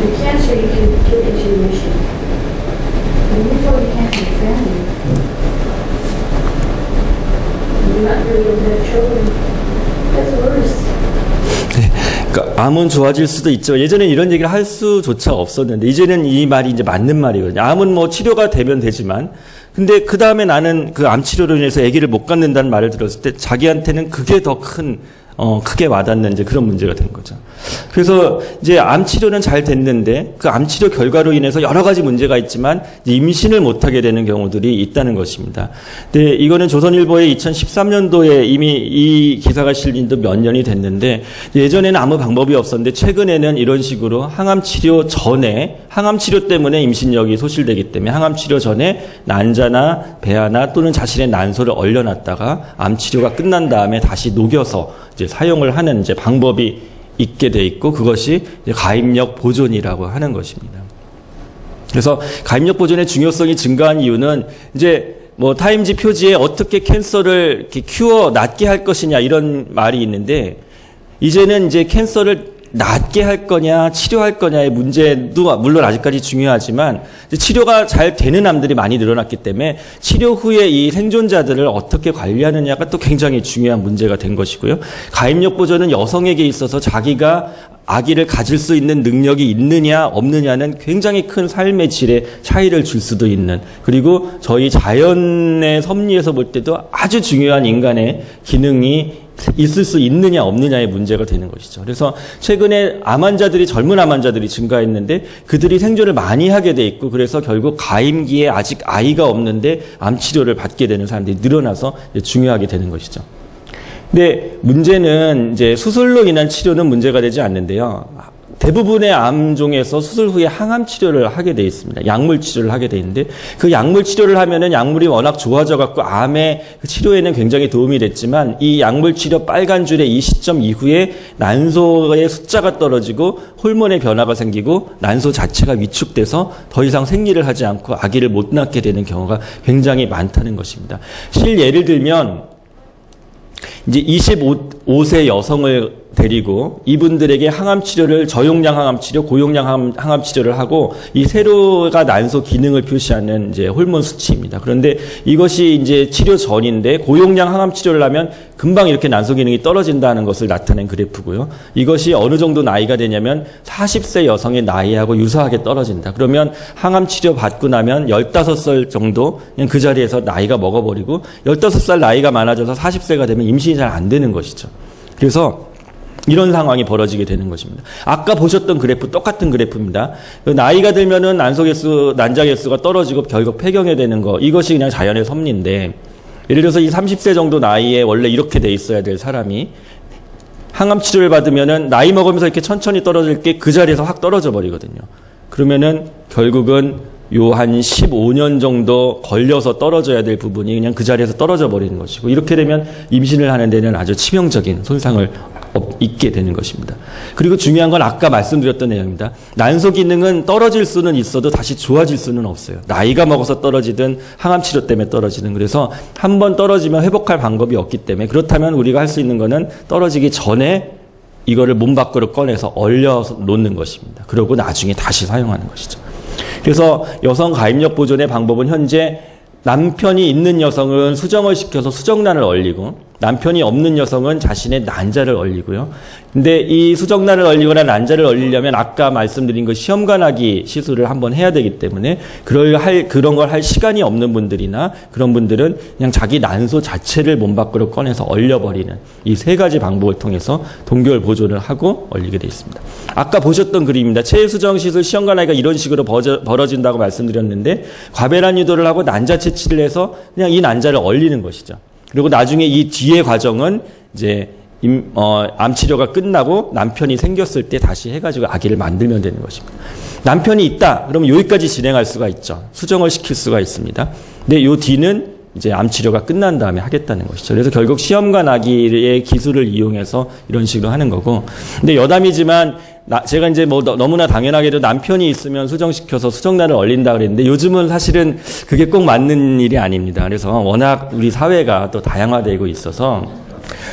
the cancer you can get into remission. And you told the cancer to family. You're not really able to have children. That's worse. 그러니까 암은 좋아질 수도 있죠. 예전에 이런 얘기를 할 수조차 없었는데 이제는 이 말이 이제 맞는 말이거든요. 암은 뭐 치료가 되면 되지만 근데 그 다음에 나는 그 암 치료로 인해서 아기를 못 갖는다는 말을 들었을 때 자기한테는 그게 더 크게 와닿는 이제 그런 문제가 된 거죠. 그래서 이제 암 치료는 잘 됐는데 그 암 치료 결과로 인해서 여러 가지 문제가 있지만 임신을 못하게 되는 경우들이 있다는 것입니다. 근데 이거는 조선일보의 2013년도에 이미 이 기사가 실린 지 몇 년이 됐는데 예전에는 아무 방법이 없었는데 최근에는 이런 식으로 항암 치료 전에 항암 치료 때문에 임신력이 소실되기 때문에 항암 치료 전에 난자나 배아나 또는 자신의 난소를 얼려놨다가 암 치료가 끝난 다음에 다시 녹여서 이제 사용을 하는 이제 방법이 있게 돼 있고 그것이 이제 가입력 보존이라고 하는 것입니다. 그래서 가입력 보존의 중요성이 증가한 이유는 이제 뭐 타임지 표지에 어떻게 캔서를 이렇게 낫게 할 것이냐 이런 말이 있는데 이제는 이제 캔서를 낫게 할 거냐 치료할 거냐의 문제도 물론 아직까지 중요하지만 치료가 잘 되는 암들이 많이 늘어났기 때문에 치료 후에 이 생존자들을 어떻게 관리하느냐가 또 굉장히 중요한 문제가 된 것이고요. 가입력 보존은 여성에게 있어서 자기가 아기를 가질 수 있는 능력이 있느냐 없느냐는 굉장히 큰 삶의 질에 차이를 줄 수도 있는 그리고 저희 자연의 섭리에서 볼 때도 아주 중요한 인간의 기능이 있을 수 있느냐 없느냐의 문제가 되는 것이죠. 그래서 최근에 암 환자들이 젊은 암 환자들이 증가했는데 그들이 생존을 많이 하게 돼 있고 그래서 결국 가임기에 아직 아이가 없는데 암 치료를 받게 되는 사람들이 늘어나서 중요하게 되는 것이죠. 근데 문제는 이제 수술로 인한 치료는 문제가 되지 않는데요. 대부분의 암종에서 수술 후에 항암 치료를 하게 돼 있습니다. 약물 치료를 하게 돼 있는데 그 약물 치료를 하면은 약물이 워낙 좋아져 갖고 암의 치료에는 굉장히 도움이 됐지만 이 약물 치료 빨간 줄의 이 시점 이후에 난소의 숫자가 떨어지고 호르몬의 변화가 생기고 난소 자체가 위축돼서 더 이상 생리를 하지 않고 아기를 못 낳게 되는 경우가 굉장히 많다는 것입니다. 예를 들면 이제 25세 여성을 데리고 이분들에게 항암 치료를 저용량 항암 치료, 고용량 항암 치료를 하고 이 세로가 난소 기능을 표시하는 이제 호르몬 수치입니다. 그런데 이것이 이제 치료 전인데 고용량 항암 치료를 하면 금방 이렇게 난소 기능이 떨어진다는 것을 나타낸 그래프고요. 이것이 어느 정도 나이가 되냐면 40세 여성의 나이하고 유사하게 떨어진다. 그러면 항암 치료 받고 나면 15살 정도 그냥 그 자리에서 나이가 먹어버리고 15살 나이가 많아져서 40세가 되면 임신이 잘 안 되는 것이죠. 그래서 이런 상황이 벌어지게 되는 것입니다. 아까 보셨던 그래프 똑같은 그래프입니다. 나이가 들면은 난자 개수가 떨어지고 결국 폐경이 되는 거, 이것이 그냥 자연의 섭리인데, 예를 들어서 이 30세 정도 나이에 원래 이렇게 돼 있어야 될 사람이 항암 치료를 받으면은 나이 먹으면서 이렇게 천천히 떨어질 게 그 자리에서 확 떨어져 버리거든요. 그러면은 결국은 요 한 15년 정도 걸려서 떨어져야 될 부분이 그냥 그 자리에서 떨어져 버리는 것이고, 이렇게 되면 임신을 하는 데는 아주 치명적인 손상을 있게 되는 것입니다. 그리고 중요한 건 아까 말씀드렸던 내용입니다. 난소 기능은 떨어질 수는 있어도 다시 좋아질 수는 없어요. 나이가 먹어서 떨어지든 항암 치료 때문에 떨어지든. 그래서 한번 떨어지면 회복할 방법이 없기 때문에, 그렇다면 우리가 할 수 있는 거는 떨어지기 전에 이거를 몸 밖으로 꺼내서 얼려 놓는 것입니다. 그러고 나중에 다시 사용하는 것이죠. 그래서 여성 가입력 보존의 방법은 현재 남편이 있는 여성은 수정을 시켜서 수정란을 얼리고, 남편이 없는 여성은 자신의 난자를 얼리고요. 근데 이 수정란을 얼리거나 난자를 얼리려면 아까 말씀드린 그 시험관하기 시술을 한번 해야 되기 때문에 그런 걸 할 시간이 없는 분들이나 그런 분들은 그냥 자기 난소 자체를 몸 밖으로 꺼내서 얼려버리는 이 세 가지 방법을 통해서 동결 보존을 하고 얼리게 되어 있습니다. 아까 보셨던 그림입니다. 체수정 시술 시험관하기가 이런 식으로 벌어진다고 말씀드렸는데, 과배란 유도를 하고 난자 채취를 해서 그냥 이 난자를 얼리는 것이죠. 그리고 나중에 이 뒤의 과정은 이제 암 치료가 끝나고 남편이 생겼을 때 다시 해가지고 아기를 만들면 되는 것입니다. 남편이 있다 그러면 여기까지 진행할 수가 있죠. 수정을 시킬 수가 있습니다. 근데 요 뒤는 이제 암 치료가 끝난 다음에 하겠다는 것이죠. 그래서 결국 시험관 아기의 기술을 이용해서 이런 식으로 하는 거고, 근데 여담이지만 제가 이제 뭐 너무나 당연하게도 남편이 있으면 수정시켜서 수정란을 얼린다 그랬는데, 요즘은 사실은 그게 꼭 맞는 일이 아닙니다. 그래서 워낙 우리 사회가 또 다양화되고 있어서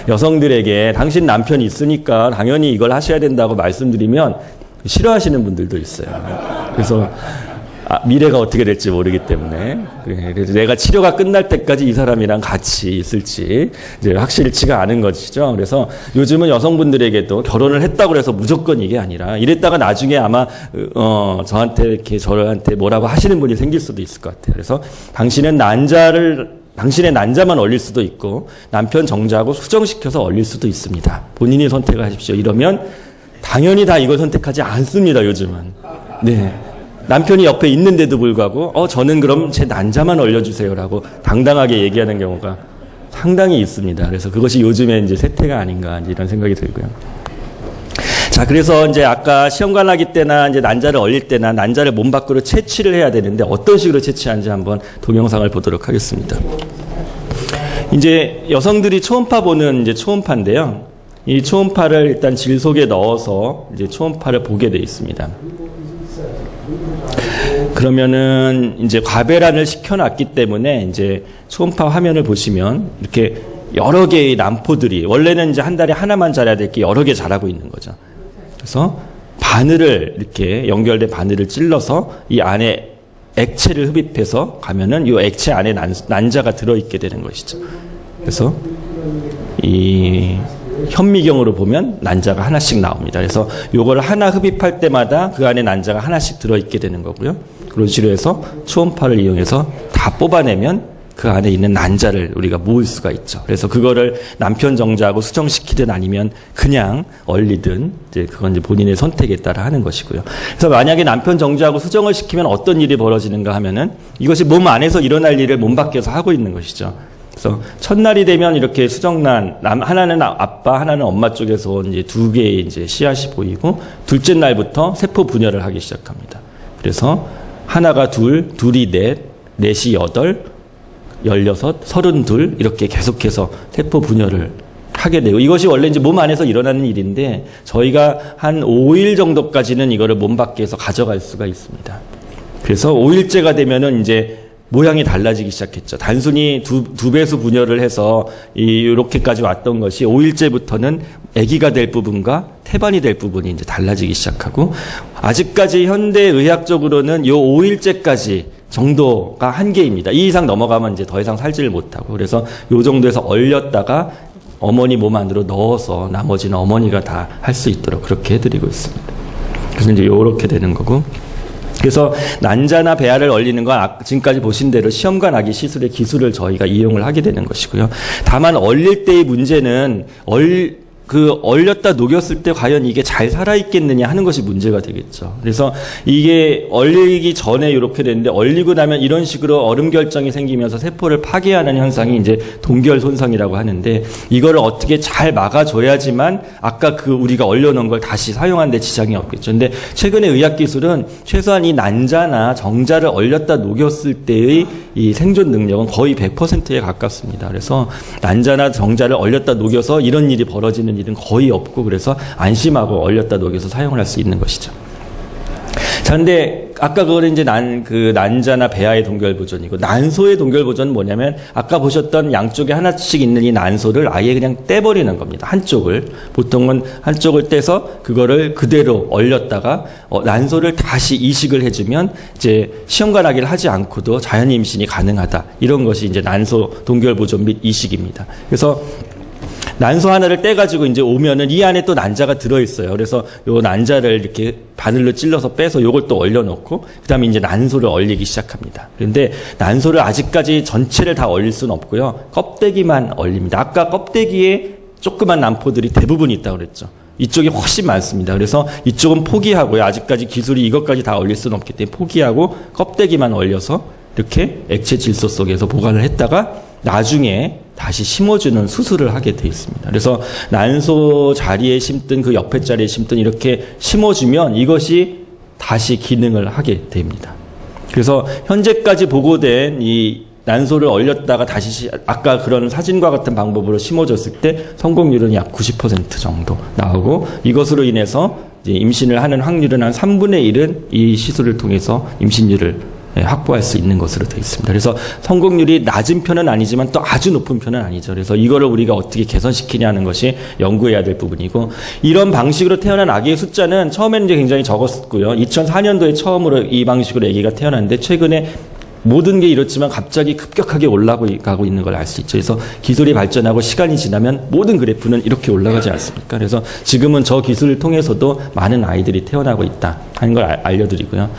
여성들에게 당신 남편이 있으니까 당연히 이걸 하셔야 된다고 말씀드리면 싫어하시는 분들도 있어요. 그래서 미래가 어떻게 될지 모르기 때문에, 그래서 내가 치료가 끝날 때까지 이 사람이랑 같이 있을지 이제 확실치가 않은 것이죠. 그래서 요즘은 여성분들에게도 결혼을 했다고 해서 무조건 이게 아니라, 이랬다가 나중에 아마 저한테 이렇게 저한테 뭐라고 하시는 분이 생길 수도 있을 것 같아요. 그래서 당신의 난자만 얼릴 수도 있고 남편 정자하고 수정시켜서 얼릴 수도 있습니다. 본인이 선택을 하십시오. 이러면 당연히 다 이걸 선택하지 않습니다. 요즘은. 네. 남편이 옆에 있는데도 불구하고 저는 그럼 제 난자만 얼려주세요라고 당당하게 얘기하는 경우가 상당히 있습니다. 그래서 그것이 요즘에 이제 세태가 아닌가 이런 생각이 들고요. 자, 그래서 이제 아까 시험관하기 때나 이제 난자를 얼릴 때나 난자를 몸 밖으로 채취를 해야 되는데 어떤 식으로 채취하는지 한번 동영상을 보도록 하겠습니다. 이제 여성들이 초음파 보는 이제 초음파인데요. 이 초음파를 일단 질 속에 넣어서 이제 초음파를 보게 돼 있습니다. 그러면은 이제 과배란을 시켜놨기 때문에 이제 초음파 화면을 보시면 이렇게 여러 개의 난포들이, 원래는 이제 한 달에 하나만 자라야 될 게 여러 개 자라고 있는 거죠. 그래서 바늘을 이렇게 연결된 바늘을 찔러서 이 안에 액체를 흡입해서 가면은 이 액체 안에 난자가 들어있게 되는 것이죠. 그래서 이 현미경으로 보면 난자가 하나씩 나옵니다. 그래서 요거를 하나 흡입할 때마다 그 안에 난자가 하나씩 들어있게 되는 거고요. 그런 식으로 해서 초음파를 이용해서 다 뽑아내면 그 안에 있는 난자를 우리가 모을 수가 있죠. 그래서 그거를 남편 정자하고 수정시키든 아니면 그냥 얼리든 이제 그건 이제 본인의 선택에 따라 하는 것이고요. 그래서 만약에 남편 정자하고 수정을 시키면 어떤 일이 벌어지는가 하면은 이것이 몸 안에서 일어날 일을 몸 밖에서 하고 있는 것이죠. 그래서 첫날이 되면 이렇게 수정란, 하나는 아빠, 하나는 엄마 쪽에서 온 이제 두 개의 이제 씨앗이 보이고, 둘째 날부터 세포 분열을 하기 시작합니다. 그래서 하나가 둘, 둘이 넷, 넷이 여덟, 16, 32 이렇게 계속해서 세포 분열을 하게 되고, 이것이 원래 이제 몸 안에서 일어나는 일인데 저희가 한 5일 정도까지는 이거를 몸 밖에서 가져갈 수가 있습니다. 그래서 5일째가 되면은 이제 모양이 달라지기 시작했죠. 단순히 두 배수 분열을 해서 이렇게까지 왔던 것이 5일째부터는 아기가 될 부분과 태반이 될 부분이 이제 달라지기 시작하고, 아직까지 현대의학적으로는 요 5일째까지 정도가 한계입니다. 이 이상 넘어가면 이제 더 이상 살지를 못하고, 그래서 요 정도에서 얼렸다가 어머니 몸 안으로 넣어서 나머지는 어머니가 다 할 수 있도록 그렇게 해드리고 있습니다. 그래서 이제 요렇게 되는 거고, 그래서 난자나 배아를 얼리는 건 지금까지 보신 대로 시험관 아기 시술의 기술을 저희가 이용을 하게 되는 것이고요. 다만 얼릴 때의 문제는 얼렸다 녹였을 때 과연 이게 잘 살아있겠느냐 하는 것이 문제가 되겠죠. 그래서 이게 얼리기 전에 이렇게 되는데, 얼리고 나면 이런 식으로 얼음 결정이 생기면서 세포를 파괴하는 현상이 이제 동결 손상이라고 하는데, 이거를 어떻게 잘 막아줘야지만 아까 우리가 얼려놓은 걸 다시 사용하는 데 지장이 없겠죠. 근데 최근의 의학기술은 최소한 이 난자나 정자를 얼렸다 녹였을 때의 이 생존 능력은 거의 100%에 가깝습니다. 그래서 난자나 정자를 얼렸다 녹여서 이런 일이 벌어지는 일은 거의 없고, 그래서 안심하고 얼렸다 녹여서 사용을 할 수 있는 것이죠. 자, 근데 아까 그거는 이제 난자나 배아의 동결 보존이고, 난소의 동결 보존은 뭐냐면 아까 보셨던 양쪽에 하나씩 있는 이 난소를 아예 그냥 떼버리는 겁니다. 보통은 한쪽을 떼서 그거를 그대로 얼렸다가 난소를 다시 이식을 해주면 이제 시험관 아기를 하지 않고도 자연 임신이 가능하다. 이런 것이 이제 난소 동결 보존 및 이식입니다. 그래서 난소 하나를 떼가지고 이제 오면은 이 안에 또 난자가 들어있어요. 그래서 요 난자를 이렇게 바늘로 찔러서 빼서 요걸 또 얼려놓고, 그 다음에 이제 난소를 얼리기 시작합니다. 그런데 난소를 아직까지 전체를 다 얼릴 수는 없고요. 껍데기만 얼립니다. 아까 껍데기에 조그만 난포들이 대부분 있다고 그랬죠. 이쪽이 훨씬 많습니다. 그래서 이쪽은 포기하고요. 아직까지 기술이 이것까지 다 얼릴 수는 없기 때문에 포기하고 껍데기만 얼려서 이렇게 액체 질소 속에서 보관을 했다가 나중에 다시 심어주는 수술을 하게 돼 있습니다. 그래서 난소 자리에 심든 그 옆에 자리에 심든 이렇게 심어주면 이것이 다시 기능을 하게 됩니다. 그래서 현재까지 보고된 이 난소를 얼렸다가 다시 아까 그런 사진과 같은 방법으로 심어줬을 때 성공률은 약 90% 정도 나오고, 이것으로 인해서 이제 임신을 하는 확률은 한 3분의 1은 이 시술을 통해서 임신율을 확보할 수 있는 것으로 되어 있습니다. 그래서 성공률이 낮은 편은 아니지만 또 아주 높은 편은 아니죠. 그래서 이거를 우리가 어떻게 개선시키냐는 것이 연구해야 될 부분이고, 이런 방식으로 태어난 아기의 숫자는 처음에는 이제 굉장히 적었고요. 2004년도에 처음으로 이 방식으로 아기가 태어났는데, 최근에 모든 게 이렇지만 갑자기 급격하게 올라가고 있는 걸 알 수 있죠. 그래서 기술이 발전하고 시간이 지나면 모든 그래프는 이렇게 올라가지 않습니까? 그래서 지금은 저 기술을 통해서도 많은 아이들이 태어나고 있다 하는 걸 알려드리고요.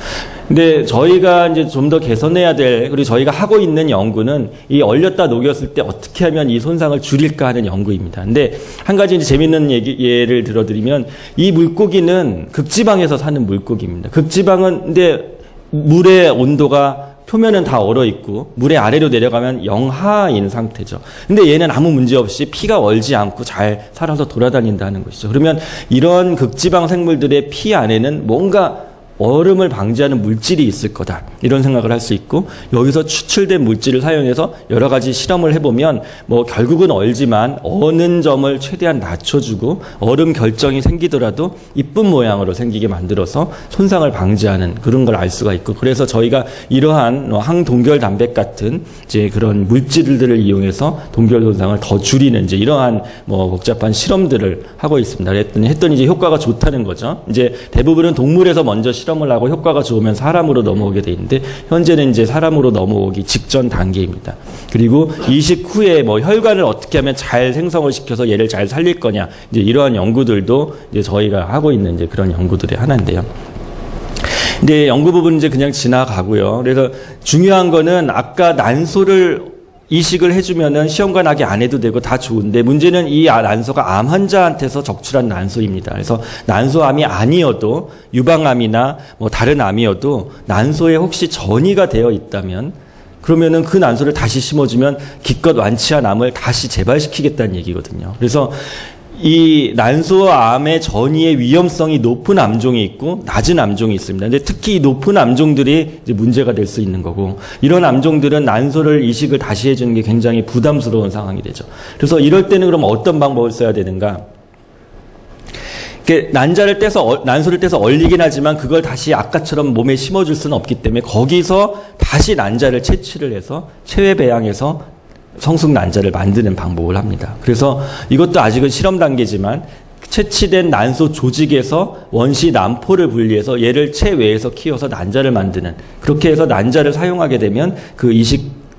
근데 저희가 이제 좀 더 개선해야 될, 그리고 저희가 하고 있는 연구는 이 얼렸다 녹였을 때 어떻게 하면 이 손상을 줄일까 하는 연구입니다. 근데 한 가지 이제 재밌는 예를 들어드리면, 이 물고기는 극지방에서 사는 물고기입니다. 극지방은 근데 물의 온도가 표면은 다 얼어있고 물의 아래로 내려가면 영하인 상태죠. 근데 얘는 아무 문제 없이 피가 얼지 않고 잘 살아서 돌아다닌다는 것이죠. 그러면 이런 극지방 생물들의 피 안에는 뭔가 얼음을 방지하는 물질이 있을 거다, 이런 생각을 할 수 있고, 여기서 추출된 물질을 사용해서 여러 가지 실험을 해보면 결국은 얼지만 어는 점을 최대한 낮춰주고 얼음 결정이 생기더라도 이쁜 모양으로 생기게 만들어서 손상을 방지하는 그런 걸 알 수가 있고, 그래서 저희가 이러한 항동결 단백 같은 이제 그런 물질들을 이용해서 동결 손상을 더 줄이는 이제 이러한 복잡한 실험들을 하고 있습니다. 했더니 이제 효과가 좋다는 거죠. 이제 대부분은 동물에서 먼저 실험을 하고 효과가 좋으면 사람으로 넘어오게 돼 있는데, 현재는 이제 사람으로 넘어오기 직전 단계입니다. 그리고 이식 후에 혈관을 어떻게 하면 잘 생성을 시켜서 얘를 잘 살릴 거냐, 이제 이러한 연구들도 이제 저희가 하고 있는 이제 그런 연구들의 하나인데요. 근데 연구 부분은 이제 그냥 지나가고요. 그래서 중요한 거는 아까 난소를 이식을 해주면은 시험관 아기 안 해도 되고 다 좋은데, 문제는 이 난소가 암 환자한테서 적출한 난소입니다. 그래서 난소암이 아니어도 유방암이나 다른 암이어도 난소에 혹시 전이가 되어 있다면, 그러면은 그 난소를 다시 심어주면 기껏 완치한 암을 다시 재발시키겠다는 얘기거든요. 그래서 이 난소암의 전이의 위험성이 높은 암종이 있고 낮은 암종이 있습니다. 근데 특히 이 높은 암종들이 이제 문제가 될 수 있는 거고, 이런 암종들은 난소를 이식을 다시 해주는 게 굉장히 부담스러운 상황이 되죠. 그래서 이럴 때는 그럼 어떤 방법을 써야 되는가? 난소를 떼서 얼리긴 하지만 그걸 다시 아까처럼 몸에 심어줄 수는 없기 때문에 거기서 다시 난자를 채취를 해서 체외 배양해서 성숙 난자를 만드는 방법을 합니다. 그래서 이것도 아직은 실험 단계지만 채취된 난소 조직에서 원시 난포를 분리해서 얘를 체외에서 키워서 난자를 만드는, 그렇게 해서 난자를 사용하게 되면 그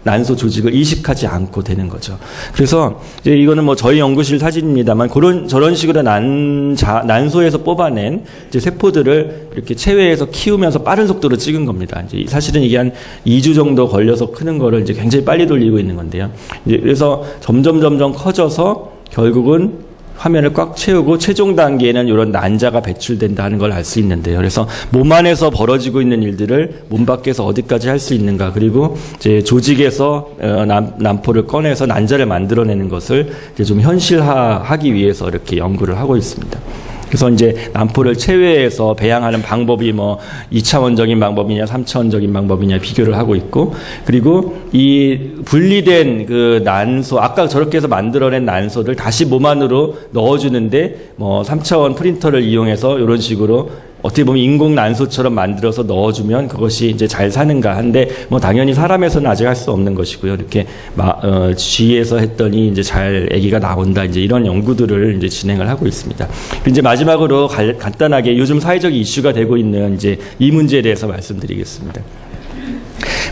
난소 조직을 이식하지 않고 되는 거죠. 그래서 이제 이거는 뭐 저희 연구실 사진입니다만 저런 식으로 난소에서 뽑아낸 이제 세포들을 이렇게 체외에서 키우면서 빠른 속도로 찍은 겁니다. 이제 사실은 이게 한 2주 정도 걸려서 크는 거를 이제 굉장히 빨리 돌리고 있는 건데요. 이제 그래서 점점 커져서 결국은 화면을 꽉 채우고 최종 단계에는 이런 난자가 배출된다는 걸 알 수 있는데요. 그래서 몸 안에서 벌어지고 있는 일들을 몸 밖에서 어디까지 할 수 있는가, 그리고 이제 조직에서 난포를 꺼내서 난자를 만들어내는 것을 이제 좀 현실화하기 위해서 이렇게 연구를 하고 있습니다. 그래서 이제 난포를 체외해서 배양하는 방법이 뭐 2차원적인 방법이냐 3차원적인 방법이냐 비교를 하고 있고, 그리고 이 분리된 그 난소, 아까 저렇게 해서 만들어낸 난소를 다시 몸 안으로 넣어주는데 뭐 3차원 프린터를 이용해서 이런 식으로 어떻게 보면 인공 난소처럼 만들어서 넣어주면 그것이 이제 잘 사는가 한데, 뭐 당연히 사람에서는 아직 할 수 없는 것이고요. 이렇게 쥐에서 했더니 이제 잘 아기가 나온다, 이제 이런 연구들을 이제 진행을 하고 있습니다. 이제 마지막으로 간단하게 요즘 사회적 이슈가 되고 있는 이제 이 문제에 대해서 말씀드리겠습니다.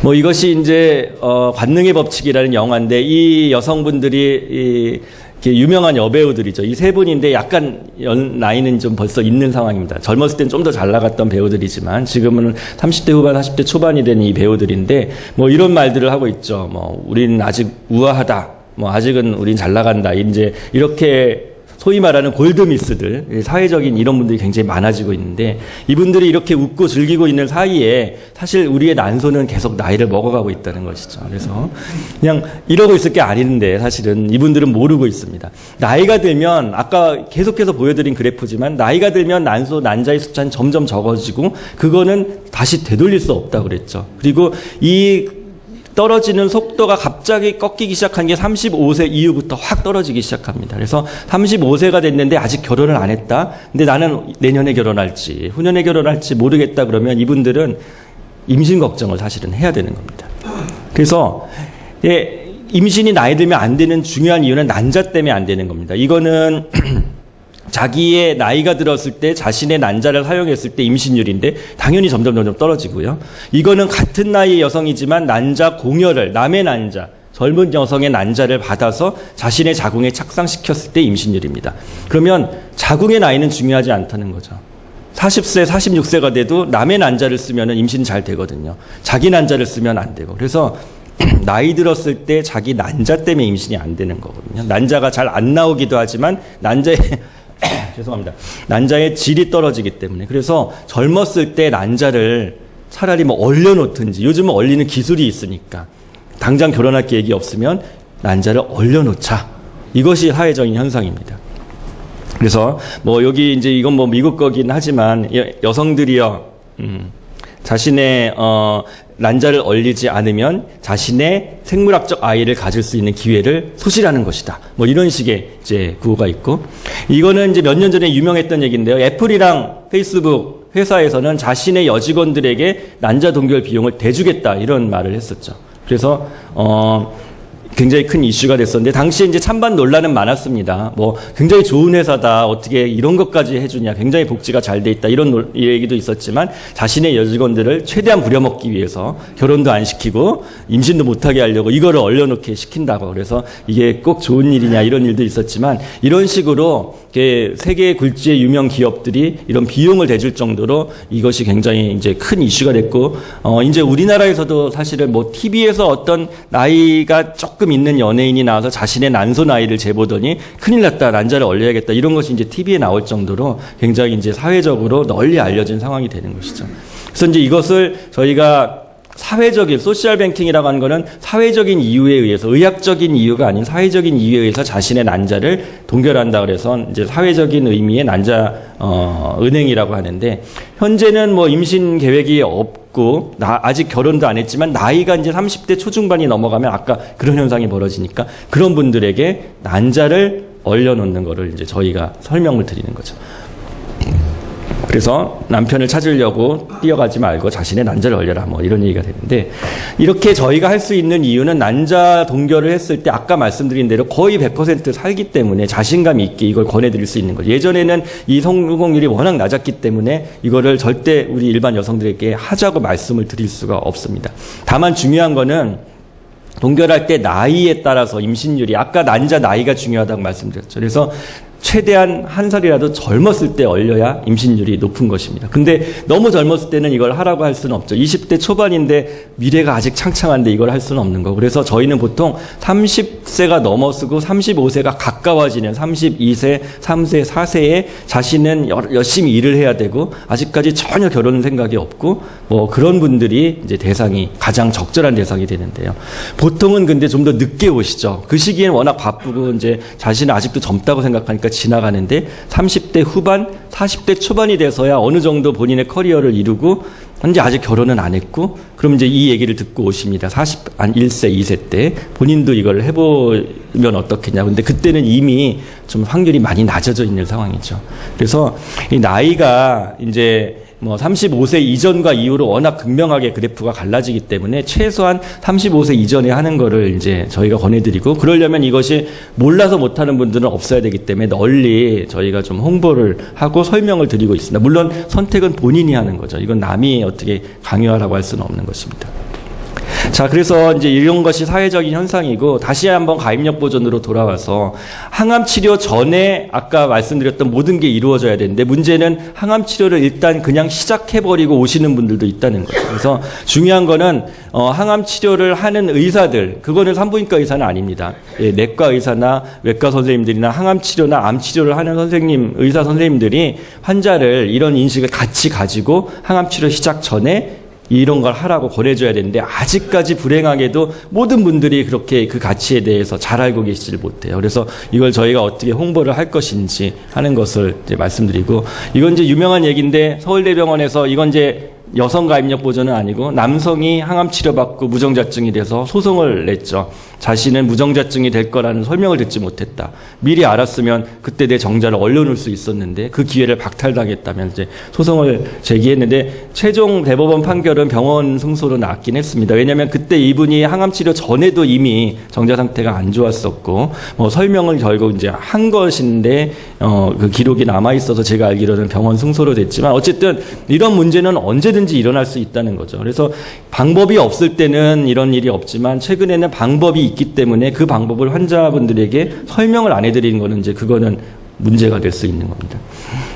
뭐 이것이 이제 관능의 법칙이라는 영화인데, 이 여성분들이 유명한 여배우들이죠. 이 세 분인데 약간 나이는 좀 벌써 있는 상황입니다. 젊었을 땐 좀 더 잘 나갔던 배우들이지만 지금은 30대 후반, 40대 초반이 된 이 배우들인데 뭐 이런 말들을 하고 있죠. 뭐 우린 아직 우아하다. 뭐 아직은 우린 잘 나간다. 이제 이렇게 소위 말하는 골드미스들, 사회적인 이런 분들이 굉장히 많아지고 있는데, 이분들이 이렇게 웃고 즐기고 있는 사이에 사실 우리의 난소는 계속 나이를 먹어가고 있다는 것이죠. 그래서 그냥 이러고 있을 게 아닌데 사실은 이분들은 모르고 있습니다. 나이가 들면, 아까 계속해서 보여드린 그래프지만 나이가 들면 난자의 숫자는 점점 적어지고 그거는 다시 되돌릴 수 없다고 그랬죠. 그리고 이 떨어지는 속도가 갑자기 꺾이기 시작한 게 35세 이후부터 확 떨어지기 시작합니다. 그래서 35세가 됐는데 아직 결혼을 안 했다. 근데 나는 내년에 결혼할지 후년에 결혼할지 모르겠다. 그러면 이분들은 임신 걱정을 사실은 해야 되는 겁니다. 그래서 임신이 나이 들면 안 되는 중요한 이유는 난자 때문에 안 되는 겁니다. 이거는 자기의 나이가 들었을 때 자신의 난자를 사용했을 때 임신율인데 당연히 점점 떨어지고요. 이거는 같은 나이의 여성이지만 난자 공여를, 남의 난자, 젊은 여성의 난자를 받아서 자신의 자궁에 착상시켰을 때 임신율입니다. 그러면 자궁의 나이는 중요하지 않다는 거죠. 40세, 46세가 돼도 남의 난자를 쓰면 임신 잘 되거든요. 자기 난자를 쓰면 안 되고. 그래서 나이 들었을 때 자기 난자 때문에 임신이 안 되는 거거든요. 난자가 잘 안 나오기도 하지만 죄송합니다. 난자의 질이 떨어지기 때문에. 그래서 젊었을 때 난자를 차라리 뭐 얼려놓든지, 요즘은 얼리는 기술이 있으니까 당장 결혼할 계획이 없으면 난자를 얼려놓자. 이것이 사회적인 현상입니다. 그래서 뭐 여기 이제 이건 뭐 미국 거긴 하지만 여성들이요, 자신의 난자를 얼리지 않으면 자신의 생물학적 아이를 가질 수 있는 기회를 소실하는 것이다. 뭐 이런 식의 이제 구호가 있고, 이거는 이제 몇 년 전에 유명했던 얘기인데요. 애플이랑 페이스북 회사에서는 자신의 여직원들에게 난자 동결 비용을 대주겠다, 이런 말을 했었죠. 그래서 굉장히 큰 이슈가 됐었는데, 당시에 이제 찬반 논란은 많았습니다. 뭐 굉장히 좋은 회사다, 어떻게 이런 것까지 해주냐, 굉장히 복지가 잘 돼 있다, 이런 얘기도 있었지만 자신의 여직원들을 최대한 부려먹기 위해서 결혼도 안 시키고 임신도 못하게 하려고 이거를 얼려놓게 시킨다고. 그래서 이게 꼭 좋은 일이냐, 이런 일도 있었지만, 이런 식으로 세계 굴지의 유명 기업들이 이런 비용을 대줄 정도로 이것이 굉장히 이제 큰 이슈가 됐고, 이제 우리나라에서도 사실은 뭐 TV에서 어떤 나이가 조금 있는 연예인이 나와서 자신의 난소 나이를 재보더니 큰일 났다, 난자를 얼려야겠다, 이런 것이 이제 TV에 나올 정도로 굉장히 이제 사회적으로 널리 알려진 상황이 되는 것이죠. 그래서 이제 이것을 저희가 사회적인 소셜 뱅킹이라고 하는 거는 사회적인 이유에 의해서, 의학적인 이유가 아닌 사회적인 이유에 의해서 자신의 난자를 동결한다 그래서 이제 사회적인 의미의 난자 은행이라고 하는데, 현재는 뭐 임신 계획이 없고 아직 결혼도 안 했지만 나이가 이제 30대 초중반이 넘어가면 아까 그런 현상이 벌어지니까 그런 분들에게 난자를 얼려놓는 거를 이제 저희가 설명을 드리는 거죠. 그래서 남편을 찾으려고 뛰어가지 말고 자신의 난자를 얼려라, 뭐 이런 얘기가 되는데, 이렇게 저희가 할 수 있는 이유는 난자 동결을 했을 때 아까 말씀드린 대로 거의 100% 살기 때문에 자신감 있게 이걸 권해드릴 수 있는 거죠. 예전에는 이 성공률이 워낙 낮았기 때문에 이거를 절대 우리 일반 여성들에게 하자고 말씀을 드릴 수가 없습니다. 다만 중요한 거는 동결할 때 나이에 따라서 임신율이, 아까 난자 나이가 중요하다고 말씀드렸죠. 그래서 최대한 한 살이라도 젊었을 때 얼려야 임신율이 높은 것입니다. 근데 너무 젊었을 때는 이걸 하라고 할 수는 없죠. 20대 초반인데 미래가 아직 창창한데 이걸 할 수는 없는 거고. 그래서 저희는 보통 30세가 넘어서고 35세가 가까워지는 32세, 3세, 4세에 자신은 열심히 일을 해야 되고 아직까지 전혀 결혼 생각이 없고 뭐 그런 분들이 이제 대상이 가장 적절한 대상이 되는데요. 보통은 근데 좀 더 늦게 오시죠. 그 시기엔 워낙 바쁘고 이제 자신은 아직도 젊다고 생각하니까 지나가는데 30대 후반, 40대 초반이 돼서야 어느 정도 본인의 커리어를 이루고 현재 아직 결혼은 안 했고, 그럼 이제 이 얘기를 듣고 오십니다. 41세, 2세 때 본인도 이걸 해보면 어떻겠냐. 근데 그때는 이미 좀 확률이 많이 낮아져 있는 상황이죠. 그래서 이 나이가 이제 뭐 35세 이전과 이후로 워낙 극명하게 그래프가 갈라지기 때문에 최소한 35세 이전에 하는 거를 이제 저희가 권해드리고, 그러려면 이것이 몰라서 못하는 분들은 없어야 되기 때문에 널리 저희가 좀 홍보를 하고 설명을 드리고 있습니다. 물론 선택은 본인이 하는 거죠. 이건 남이 어떻게 강요하라고 할 수는 없는 것입니다. 자, 그래서 이제 이런 것이 사회적인 현상이고, 다시 한번 가입력 보존으로 돌아와서 항암 치료 전에 아까 말씀드렸던 모든 게 이루어져야 되는데, 문제는 항암 치료를 일단 그냥 시작해버리고 오시는 분들도 있다는 거죠. 그래서 중요한 거는 항암 치료를 하는 의사들, 그거는 산부인과 의사는 아닙니다. 예, 내과 의사나 외과 선생님들이나 항암 치료나 암 치료를 하는 선생님, 의사 선생님들이 환자를 이런 인식을 같이 가지고 항암 치료 시작 전에 이런 걸 하라고 권해줘야 되는데, 아직까지 불행하게도 모든 분들이 그렇게 그 가치에 대해서 잘 알고 계시질 못해요. 그래서 이걸 저희가 어떻게 홍보를 할 것인지 하는 것을 이제 말씀드리고, 이건 이제 유명한 얘기인데, 서울대병원에서 이건 이제 여성 가입력 보존은 아니고 남성이 항암 치료받고 무정자증이 돼서 소송을 냈죠. 자신은 무정자증이 될 거라는 설명을 듣지 못했다. 미리 알았으면 그때 내 정자를 얼려놓을 수 있었는데 그 기회를 박탈당했다면 이제 소송을 제기했는데, 최종 대법원 판결은 병원 승소로 났긴 했습니다. 왜냐하면 그때 이분이 항암 치료 전에도 이미 정자 상태가 안 좋았었고, 뭐 설명을 결국 이제 한 것인데 그 기록이 남아 있어서 제가 알기로는 병원 승소로 됐지만, 어쨌든 이런 문제는 언제든지 일어날 수 있다는 거죠. 그래서 방법이 없을 때는 이런 일이 없지만, 최근에는 방법이 있기 때문에 그 방법을 환자분들에게 설명을 안 해드리는 거는 이제 그거는 문제가 될 수 있는 겁니다.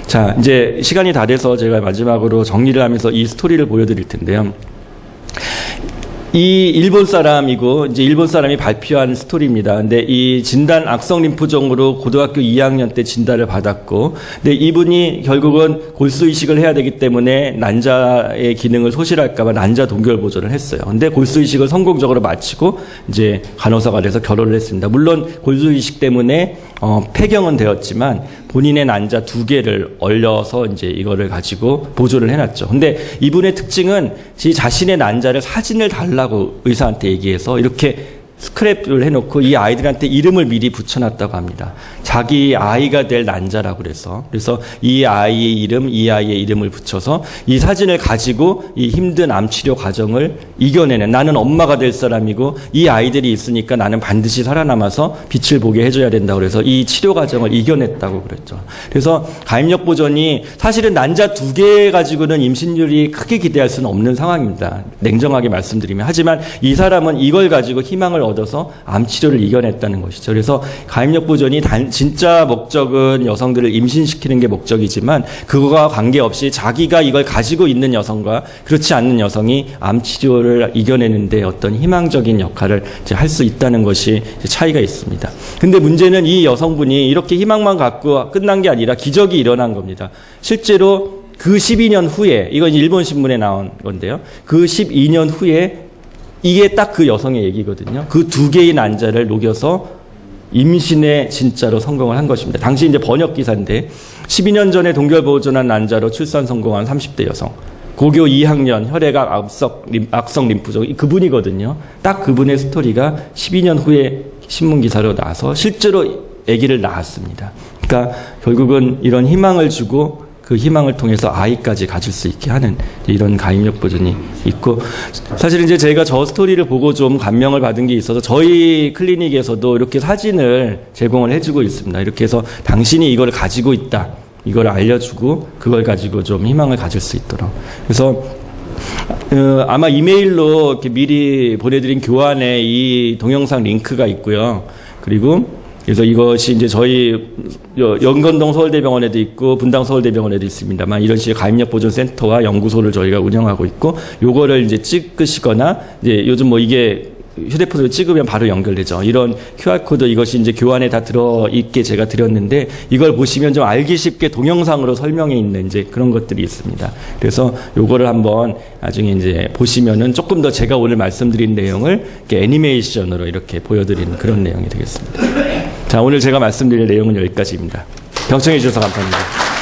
자, 이제 시간이 다 돼서 제가 마지막으로 정리를 하면서 이 스토리를 보여드릴 텐데요. 이 일본 사람이고 이제 일본 사람이 발표한 스토리입니다. 근데 이 진단 악성 림프종으로 고등학교 2학년 때 진단을 받았고, 근데 이분이 결국은 골수 이식을 해야 되기 때문에 난자의 기능을 소실할까봐 난자 동결 보존을 했어요. 근데 골수 이식을 성공적으로 마치고 이제 간호사가 돼서 결혼을 했습니다. 물론 골수 이식 때문에 폐경은 되었지만 본인의 난자 2개를 얼려서 이제 이거를 가지고 보존을 해놨죠. 근데 이분의 특징은 자신의 난자를 사진을 달라고 의사한테 얘기해서 이렇게 스크랩을 해놓고 이 아이들한테 이름을 미리 붙여놨다고 합니다. 자기 아이가 될 난자라고 그래서 이 아이의 이름, 이 아이의 이름을 붙여서 이 사진을 가지고 이 힘든 암 치료 과정을 이겨내는, 나는 엄마가 될 사람이고 이 아이들이 있으니까 나는 반드시 살아남아서 빛을 보게 해줘야 된다고 그래서 이 치료 과정을 이겨냈다고 그랬죠. 그래서 가입력 보존이 사실은 난자 2개 가지고는 임신율이 크게 기대할 수는 없는 상황입니다. 냉정하게 말씀드리면. 하지만 이 사람은 이걸 가지고 희망을 얻어서 암 치료를 이겨냈다는 것이죠. 그래서 가입력 보존이 진짜 목적은 여성들을 임신시키는 게 목적이지만, 그거와 관계없이 자기가 이걸 가지고 있는 여성과 그렇지 않는 여성이 암 치료를 이겨내는데 어떤 희망적인 역할을 할 수 있다는 것이 차이가 있습니다. 근데 문제는 이 여성분이 이렇게 희망만 갖고 끝난 게 아니라 기적이 일어난 겁니다. 실제로 그 12년 후에, 이건 일본 신문에 나온 건데요. 그 12년 후에 이게 딱 그 여성의 얘기거든요. 그 2개의 난자를 녹여서 임신에 진짜로 성공을 한 것입니다. 당시 이제 번역 기사인데, 12년 전에 동결 보존한 난자로 출산 성공한 30대 여성. 고교 2학년 혈액학 악성 림프종, 그분이거든요. 딱 그분의 스토리가 12년 후에 신문 기사로 나와서 실제로 아기를 낳았습니다. 그러니까 결국은 이런 희망을 주고 그 희망을 통해서 아이까지 가질 수 있게 하는 이런 가입력 보존이 있고, 사실 이제 제가 저 스토리를 보고 좀 감명을 받은 게 있어서 저희 클리닉에서도 이렇게 사진을 제공을 해주고 있습니다. 이렇게 해서 당신이 이걸 가지고 있다, 이걸 알려주고 그걸 가지고 좀 희망을 가질 수 있도록. 그래서 아마 이메일로 이렇게 미리 보내드린 교환에 이 동영상 링크가 있고요. 그리고 그래서 이것이 이제 저희 연건동 서울대병원에도 있고 분당 서울대병원에도 있습니다만, 이런 식의 가입력 보존 센터와 연구소를 저희가 운영하고 있고, 요거를 이제 찍으시거나, 이제 요즘 뭐 이게 휴대폰으로 찍으면 바로 연결되죠. 이런 QR코드, 이것이 이제 교환에 다 들어있게 제가 드렸는데, 이걸 보시면 좀 알기 쉽게 동영상으로 설명해 있는 이제 그런 것들이 있습니다. 그래서 요거를 한번 나중에 이제 보시면은 조금 더 제가 오늘 말씀드린 내용을 이렇게 애니메이션으로 이렇게 보여드리는 그런 내용이 되겠습니다. 자, 오늘 제가 말씀드릴 내용은 여기까지입니다. 경청해 주셔서 감사합니다.